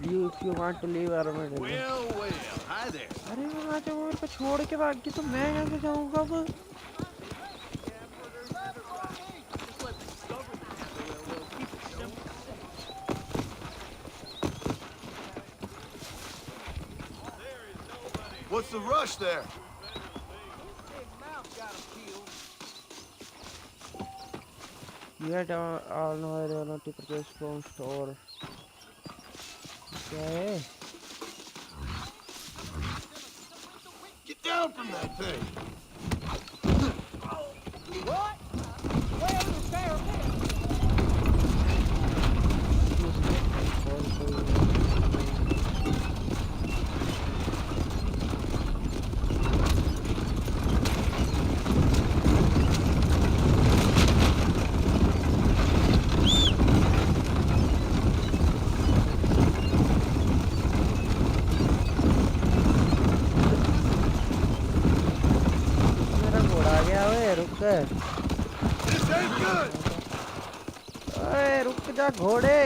If you want to leave Armadillo. Well, hi there. अरे मैं जब मेरे को छोड़ के भाग गई तो मैं कैसे जाऊँगा अब? What's the rush there? You had all know to purchase from store. Okay. Get down from that thing. What? Where's the spare This ain't good. Hey, रुक जा घोड़े.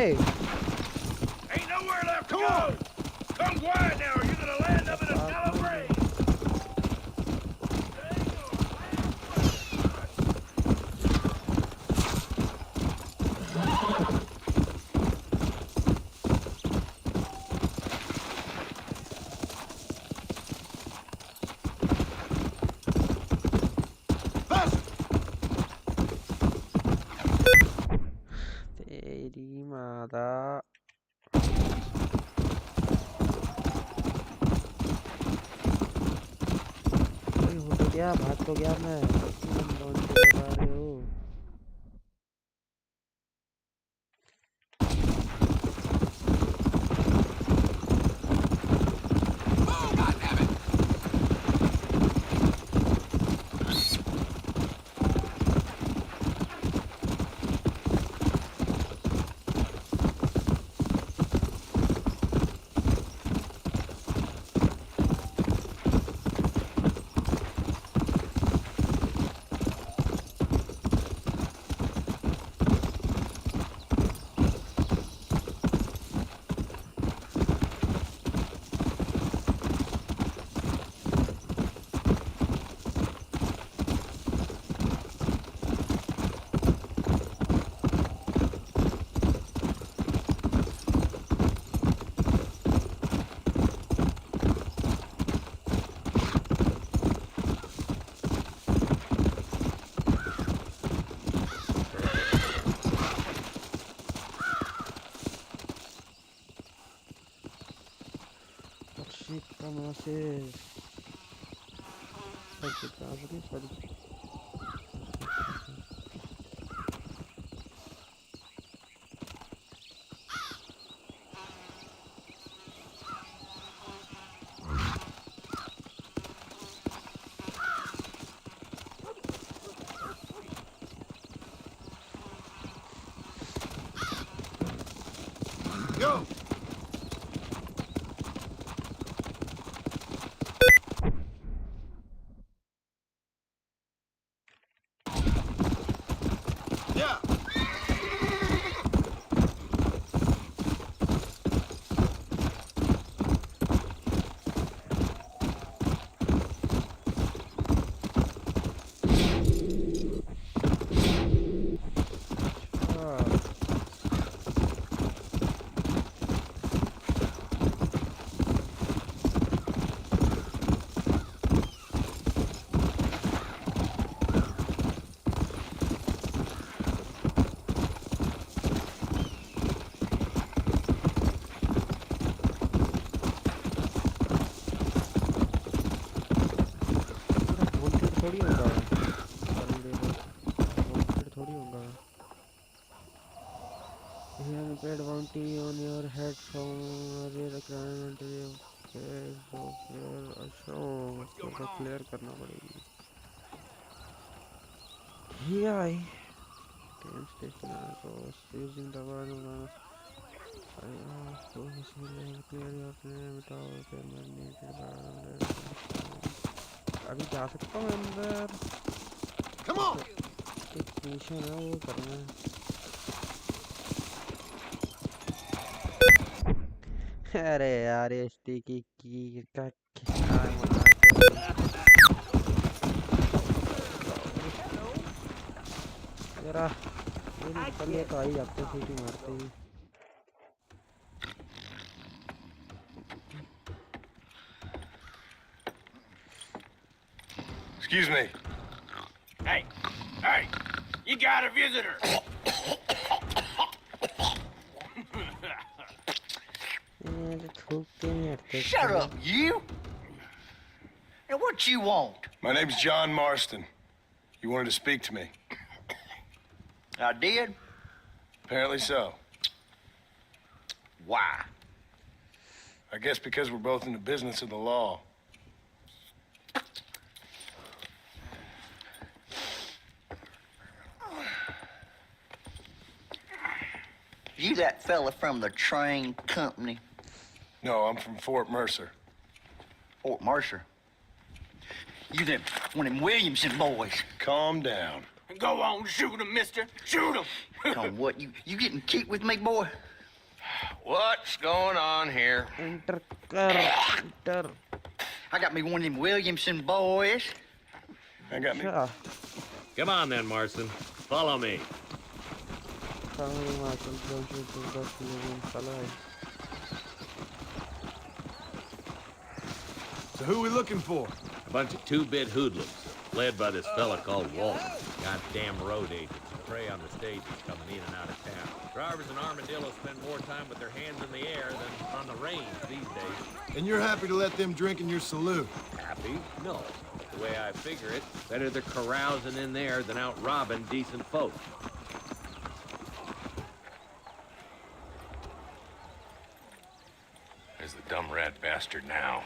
Ain't nowhere left to go. Come quiet now, or you're gonna land up in a shallow grave. तेरी माता. हो तो गया, भाग तो गया मैं. तुम बता रहे हो. masses. Sorry. Go! Yeah! थोड़ी होगा थोड़ी होगा here paid bounty on your head from a requirement so clear करना पड़ेगी here I can station so using the word so clear your name without payment needed अभी जा सकता हूँ अंदर Come on! एक मिशन है वो करना है अरे यार ये स्टिकी की का क्या जरा ये पहले तो आई जाते सीटी मारते ही Excuse me. Hey, you got a visitor. Shut up, you! And what you want? My name's John Marston. You wanted to speak to me. I did? Apparently so. Why? I guess because we're both in the business of the law. You that fella from the train company? No, I'm from Fort Mercer. Fort Mercer? You them one of them Williamson boys? Calm down. Go on, shoot him, mister. Shoot him. Come, what, you getting kicked with me, boy? What's going on here? Enter. I got me one of them Williamson boys. I got me. Come on then, Marston. Follow me. So who are we looking for? A bunch of two-bit hoodlums, led by this fella called Walt. Goddamn road agents who prey on the stages coming in and out of town. Drivers and armadillos spend more time with their hands in the air than on the range these days. And you're happy to let them drink in your saloon? Happy? No. The way I figure it, better they're carousing in there than out robbing decent folk. There's the dumb rat bastard now.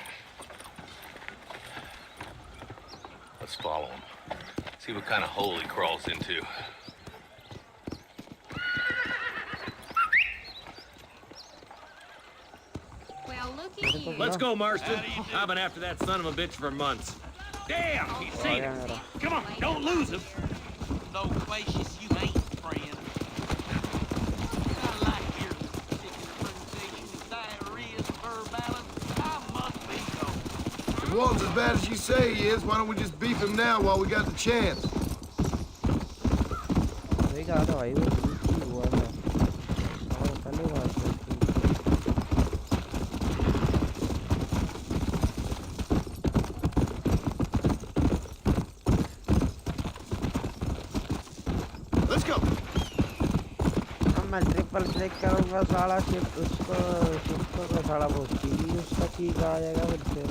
Let's follow him. See what kind of hole he crawls into. Well, looky here. Let's go, Marston. I've been after that son of a bitch for months. Damn, he's seen him. Come on, don't lose him. No gracious, you ain't, friend. I like your particular pronunciation with diarrhea and verb balance. I must be told. If Walt's as bad as you say he is, why don't we just beef him now while we got the chance? Let's go. मैं triple check करूँगा साला shift उसको तो साला वो सीधी उसका चीज आ जाएगा फिर से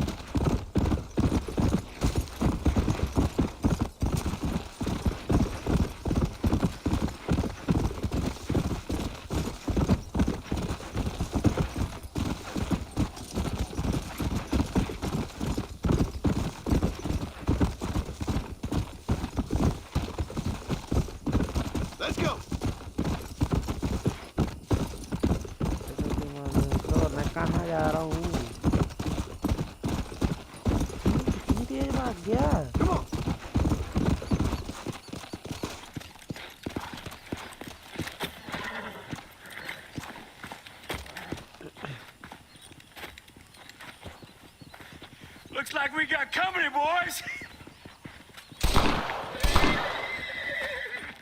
Looks like we got company, boys.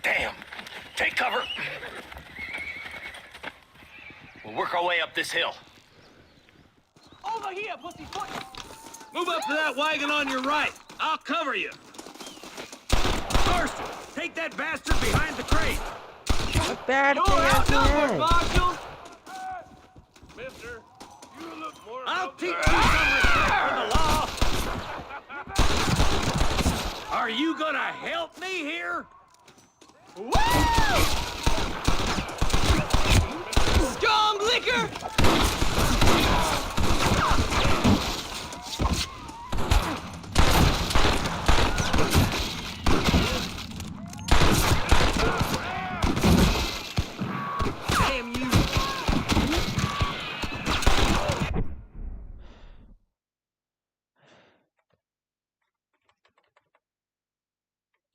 Damn. Take cover. We'll work our way up this hill. Over here, pussyfoot! Move up to that wagon on your right. I'll cover you. Marston, take that bastard behind the crate. You're outnumbered, Marshal! Mister, you look more... I'll teach you some respect for the law. Are you gonna help me here? Woo! Strong liquor!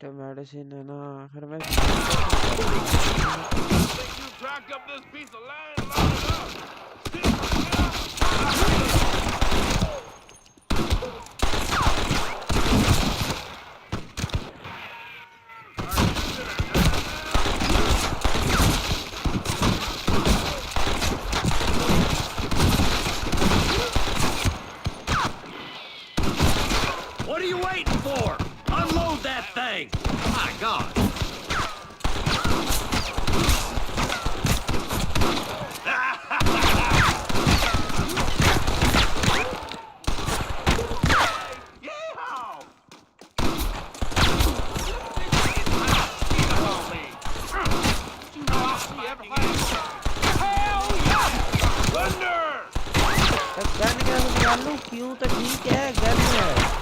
तो medicine है ना आखिर में You track up this piece of land long enough. What are you waiting for? Unload that thing! My God! Gun का निकालू क्यों तो ठीक है गन है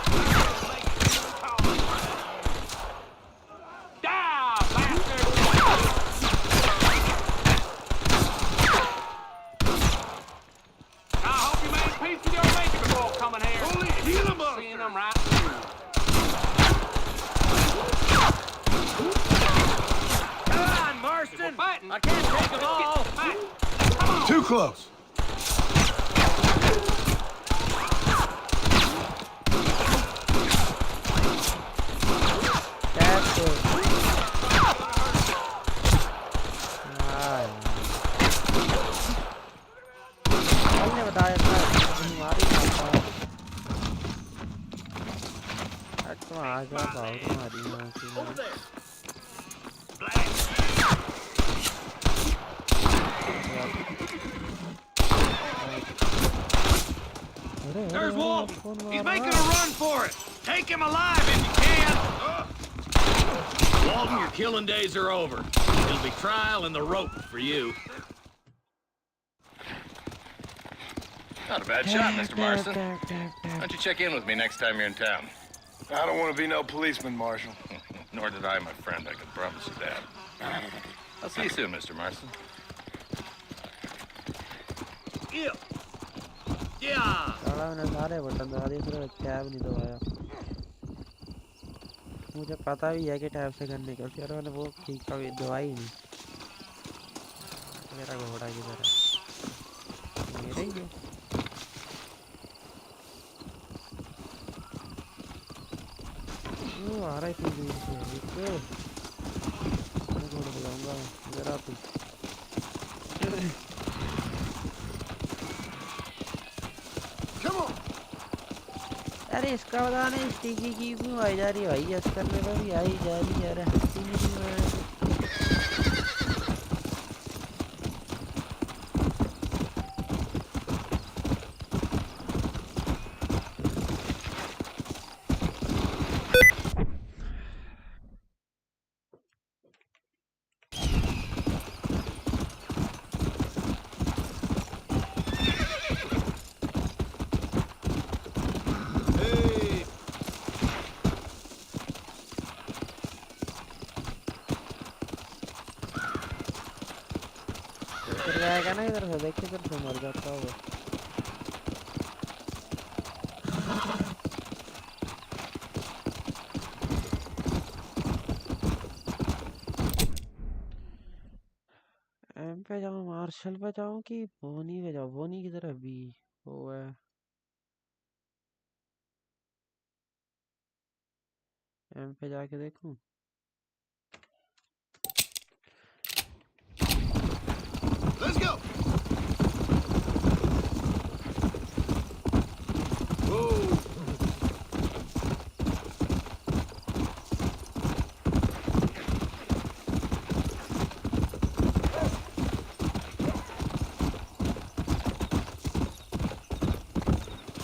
I can't take them all! Too close! That's it. हमने बताया था तुम्हारी माता तुम आ जाओ भाव तुम्हारी माँ की There's Walton! He's making a run for it! Take him alive if you can! Walton, your killing days are over. It'll be trial and the rope for you. Not a bad shot, Mr. Marston. Why don't you check in with me next time you're in town? I don't want to be no policeman, Marshal. Nor did I, my friend. I can promise you that. I'll see you soon, Mr. Marston. Yeah. साला मैंने सारे button दबा दिए सिर्फ tab नहीं दबाया मुझे पता भी है कि टैब से करने का फिर मैंने वो ठीक कभी दबाई नहीं मेरा घोड़ा किधर है मेरे ही है वो आ रहा है इतनी दूर से इसको मैं घोड़ा बुलाऊंगा जरा तू अरे इसका पता नहीं स्टिकी की क्यों आई जा रही है भाई यस करने पर भी आई जा रही है अरे हंसी नहीं उतर जाएगा ना इधर से, देख के इधर से मर जाता होगा। एम पे जाऊँ, मार्शल पे जाऊँ कि बोनी पे जाऊँ? बोनी की तरफ भी वो है, एम पे जाके देखूं। Let's go. Whoa.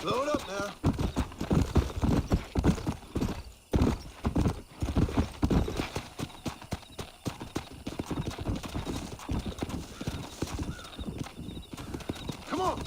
Load up now. Come on.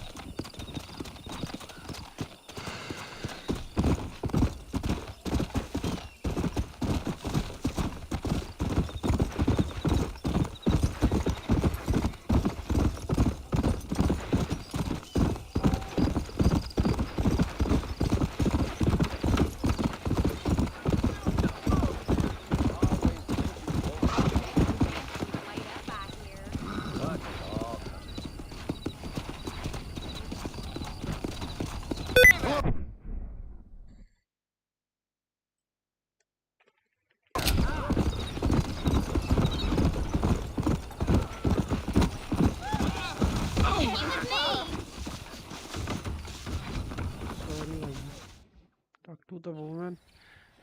Talk to the woman.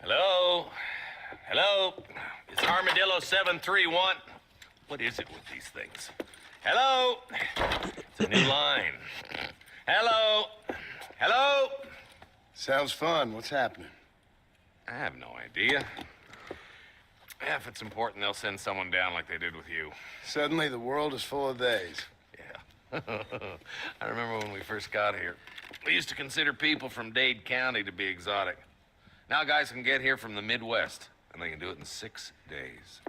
Hello? Hello? It's Armadillo 731. What is it with these things? Hello? It's a new line. Hello? Hello? Sounds fun. What's happening? I have no idea. Yeah, if it's important, they'll send someone down like they did with you. Suddenly, the world is full of days. Yeah. I remember when we first got here. We used to consider people from Dade County to be exotic. Now guys can get here from the Midwest, and they can do it in 6 days.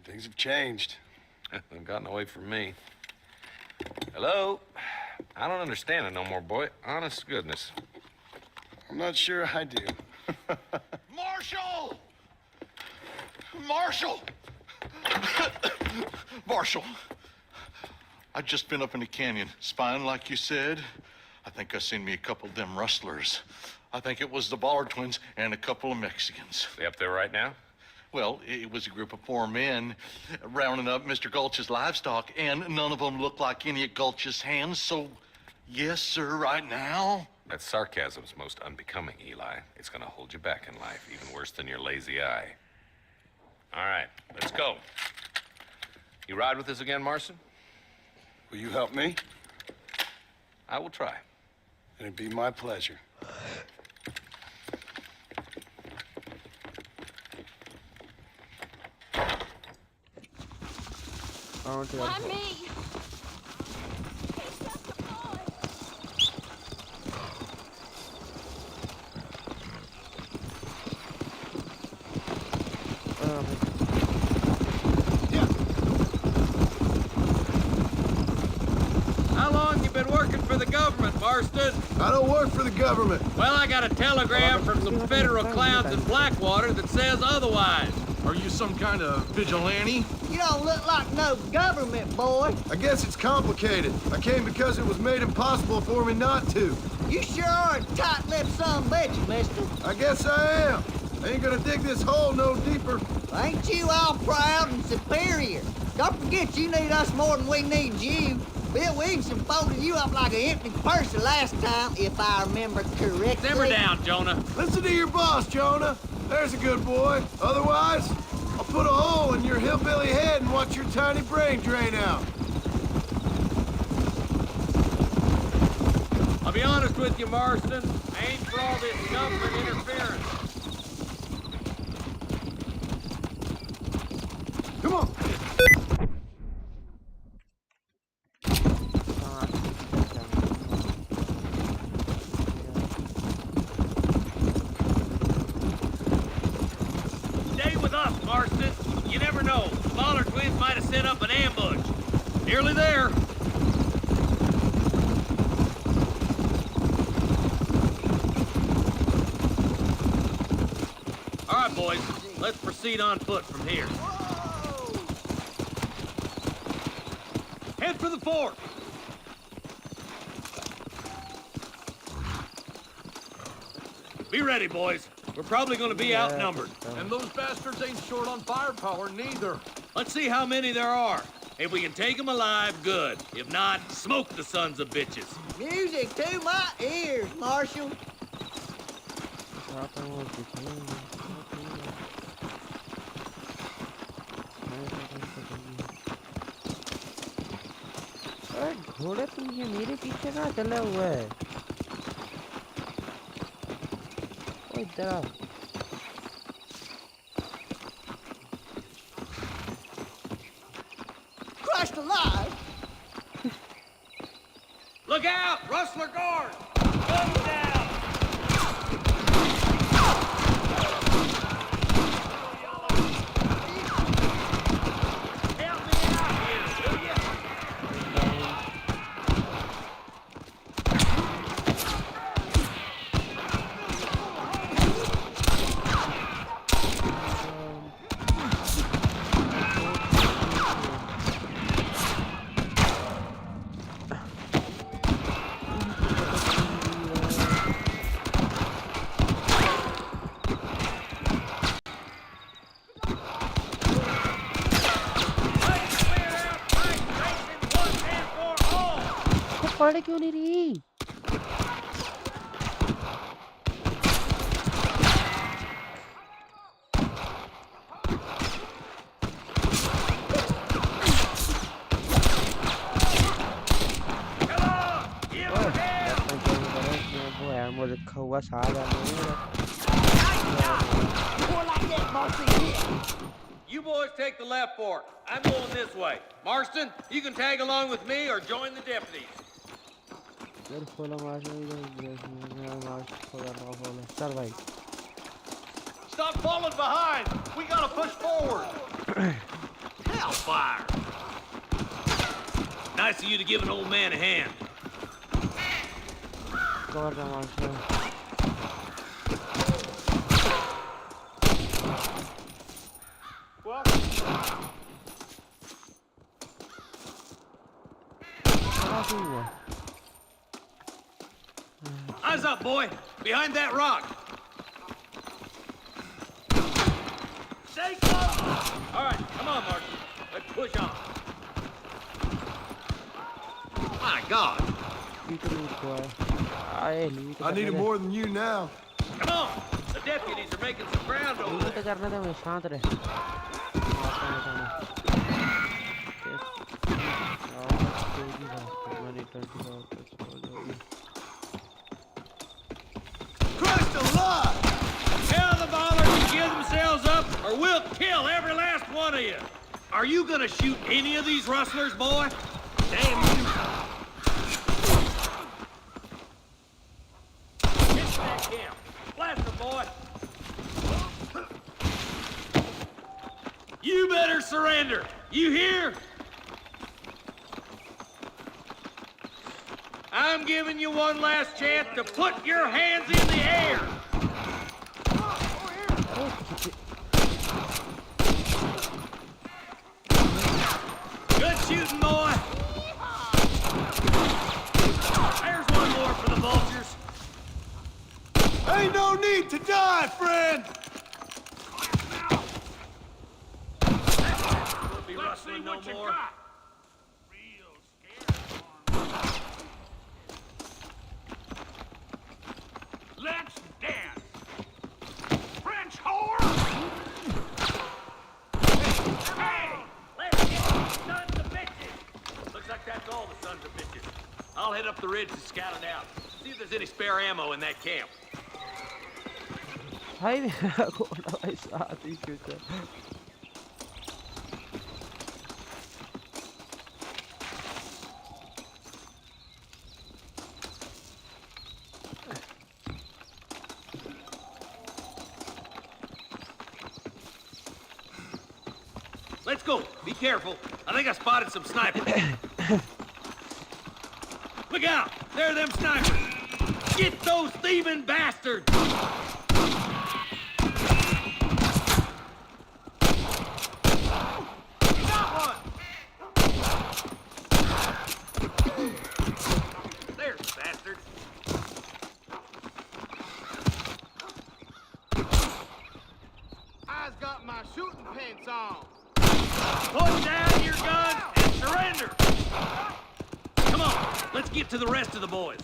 Things have changed. They've gotten away from me. Hello? I don't understand it no more, boy. Honest to goodness. I'm not sure I do. Marshall! Marshall! Marshall! I've just been up in the canyon, spying like you said. I think I seen me a couple of them rustlers. I think it was the Ballard twins and a couple of Mexicans. They up there right now? Well, it was a group of 4 men rounding up Mr. Gulch's livestock, and none of them looked like any of Gulch's hands, so yes, sir, right now. That sarcasm's most unbecoming, Eli. It's gonna hold you back in life, even worse than your lazy eye. All right, let's go. You ride with us again, Marston? Will you help me? I will try. And it'd be my pleasure. Why me? How long you been working for the government, Marston? I don't work for the government. Well, I got a telegram from some federal clowns in Blackwater that says otherwise. Are you some kind of vigilante? You don't look like no government, boy. I guess it's complicated. I came because it was made impossible for me not to. You sure are a tight-lipped son of a bitch, mister. I guess I am. I ain't gonna dig this hole no deeper. Ain't you all proud and superior? Don't forget you need us more than we need you. Bill Williamson folded you up like an empty purse the last time, if I remember correctly. Simmer down, Jonah. Listen to your boss, Jonah. There's a good boy. Otherwise, I'll put a hole in your hillbilly head and watch your tiny brain drain out. I'll be honest with you, Marston. I ain't for all this government interference. Come on. Stay with us, Marston. You never know. The Ballard twins might have set up an ambush. Nearly there. boys. Let's proceed on foot from here. Head for the fort. Be ready, boys. We're probably going to be outnumbered. And those bastards ain't short on firepower, neither. Let's see how many there are. If we can take them alive, good. If not, smoke the sons of bitches. Music to my ears, Marshal. घोड़े तुम ये मेरे पीछे कहाँ चला हुआ है? ओ इधर आओ। Crushed alive. Look out! Rustler guard! Guns down! पढ़ क्यों नहीं रही? वो है मुझे रखा हुआ सारा You boys take the left fork. I'm going this way. Marston, you can tag along with me or join the deputies. Stop falling behind! We gotta push forward! Hellfire! Nice of you to give an old man a hand. Eyes up, boy! Behind that rock! Stay close! All right, come on, Martin. Let's push on. My God! I need it more than you now. Come on! The deputies are making some ground over there. Crushed alive! Tell the ballers to give themselves up, or we'll kill every last one of you. Are you gonna shoot any of these rustlers, boy? Damn you! Get to that camp. Blast them, boy. You better surrender. You hear? I'm giving you one last chance to put your hands in the air. Good shooting, boy. There's one more for the vultures. Ain't no need to die, friend! We'll be rustling no more. Let's dance! French whore! Hey! Let's get these sons of bitches! Looks like that's all the sons of bitches. I'll head up the ridge to scout it out. See if there's any spare ammo in that camp. भाई मेरा घोड़ा भाई साथ ही क्यों चल? Let's go. Be careful. I think I spotted some snipers. Look out! There are them snipers. Get those thieving bastards! That's all. Put down your guns and surrender. Come on, let's get to the rest of the boys.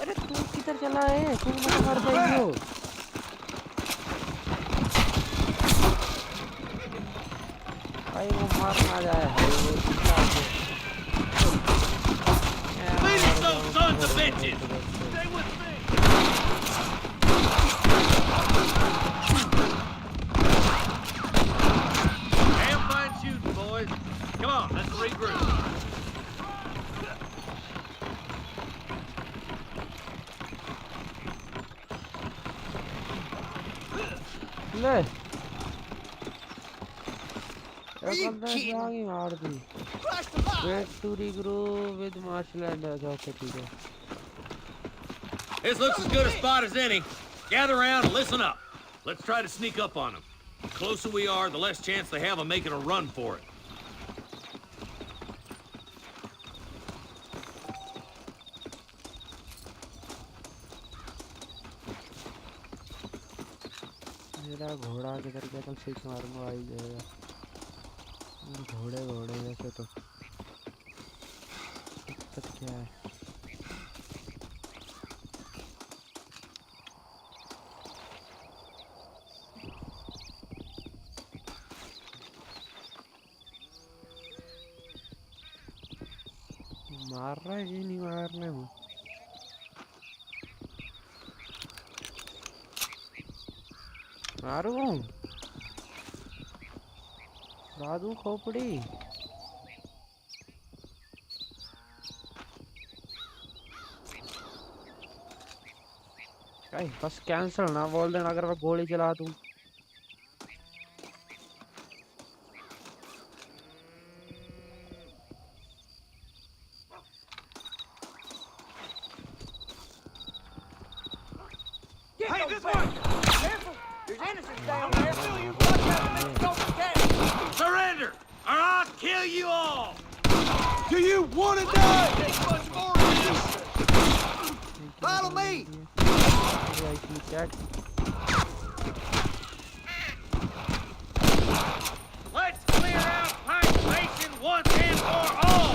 अरे तू किधर चला है? तू मुझे मार पाएगी हो? भाई वो मारना जाए वो Finish those sons of bitches! Stay with me! Damn fine shooting, boys. Come on, let's regroup. ले Are you kidding? Wait to regroup with martial and okay, This looks as good a spot as any. Gather around and listen up. Let's try to sneak up on them. The closer we are, the less chance they have of making a run for it. मेरा घोड़ा किधर गया? कल से मारूंगा आ ही जाएगा। घोड़े घोड़े जैसे तो दिक्कत क्या है? मार रहा है कि नहीं मारने हूँ? मारूं? दादू खोपड़ी बस कैंसिल ना बोल देना अगर मैं गोली चला दूं। Hey, this way! Careful! There's innocents down there. You watch out for this stupid cat. Surrender, or I'll kill you all! Do you want to die? Much more than this. Follow me! Let's clear out Pike Station once and for all!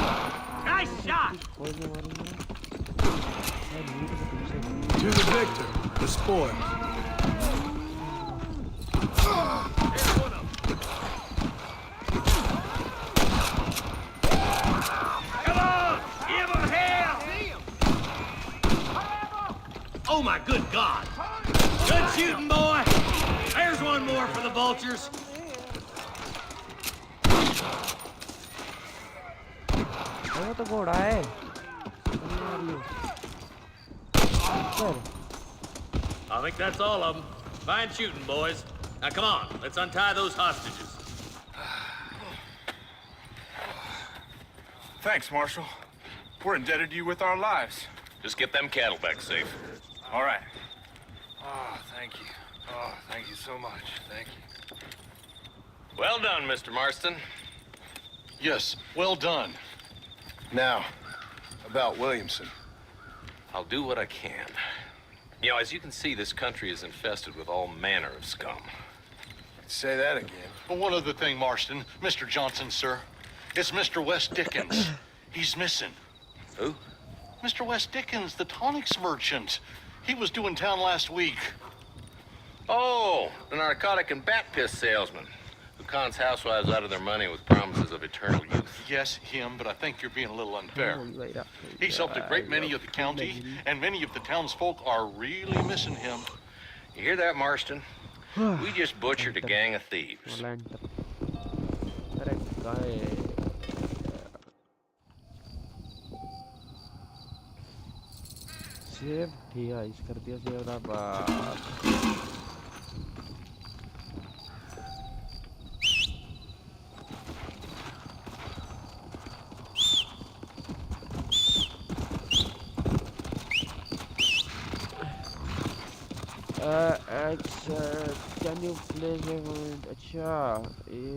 Nice shot! To the victor, the spoil. Come on! Give them hell! Oh my good God! Good shooting, boy! There's one more for the vultures. वो तो घोड़ा है। I think that's all of them. Fine shooting, boys. Now come on, let's untie those hostages. Thanks, Marshal. We're indebted to you with our lives. Just get them cattle back safe. All right. Oh, thank you. Oh, thank you so much. Thank you. Well done, Mr. Marston. Yes, well done. Now, about Williamson. I'll do what I can. You know, as you can see, this country is infested with all manner of scum. Say that again. But one other thing, Marston. Mr. Johnson, sir. It's Mr. West Dickens. He's missing. Who? Mr. West Dickens, the tonics merchant. He was due in town last week. Oh, the narcotic and bat piss salesman who cons housewives out of their money with promises of eternal youth. Yes, him, but I think you're being a little unfair. He's helped a great many of the county, and many of the townsfolk are really missing him. You hear that, Marston? We just butchered a gang of thieves. Save ठीक है इस कर दिया save ना बात can you please अच्छा ये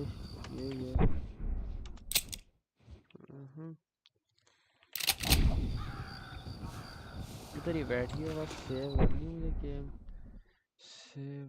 इधर ही बैठी है बस सेव करनी मुझे गेम सेव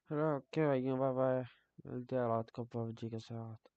ओके भाइयों, बाय बाय। मिलते हैं रात को पबजी के साथ।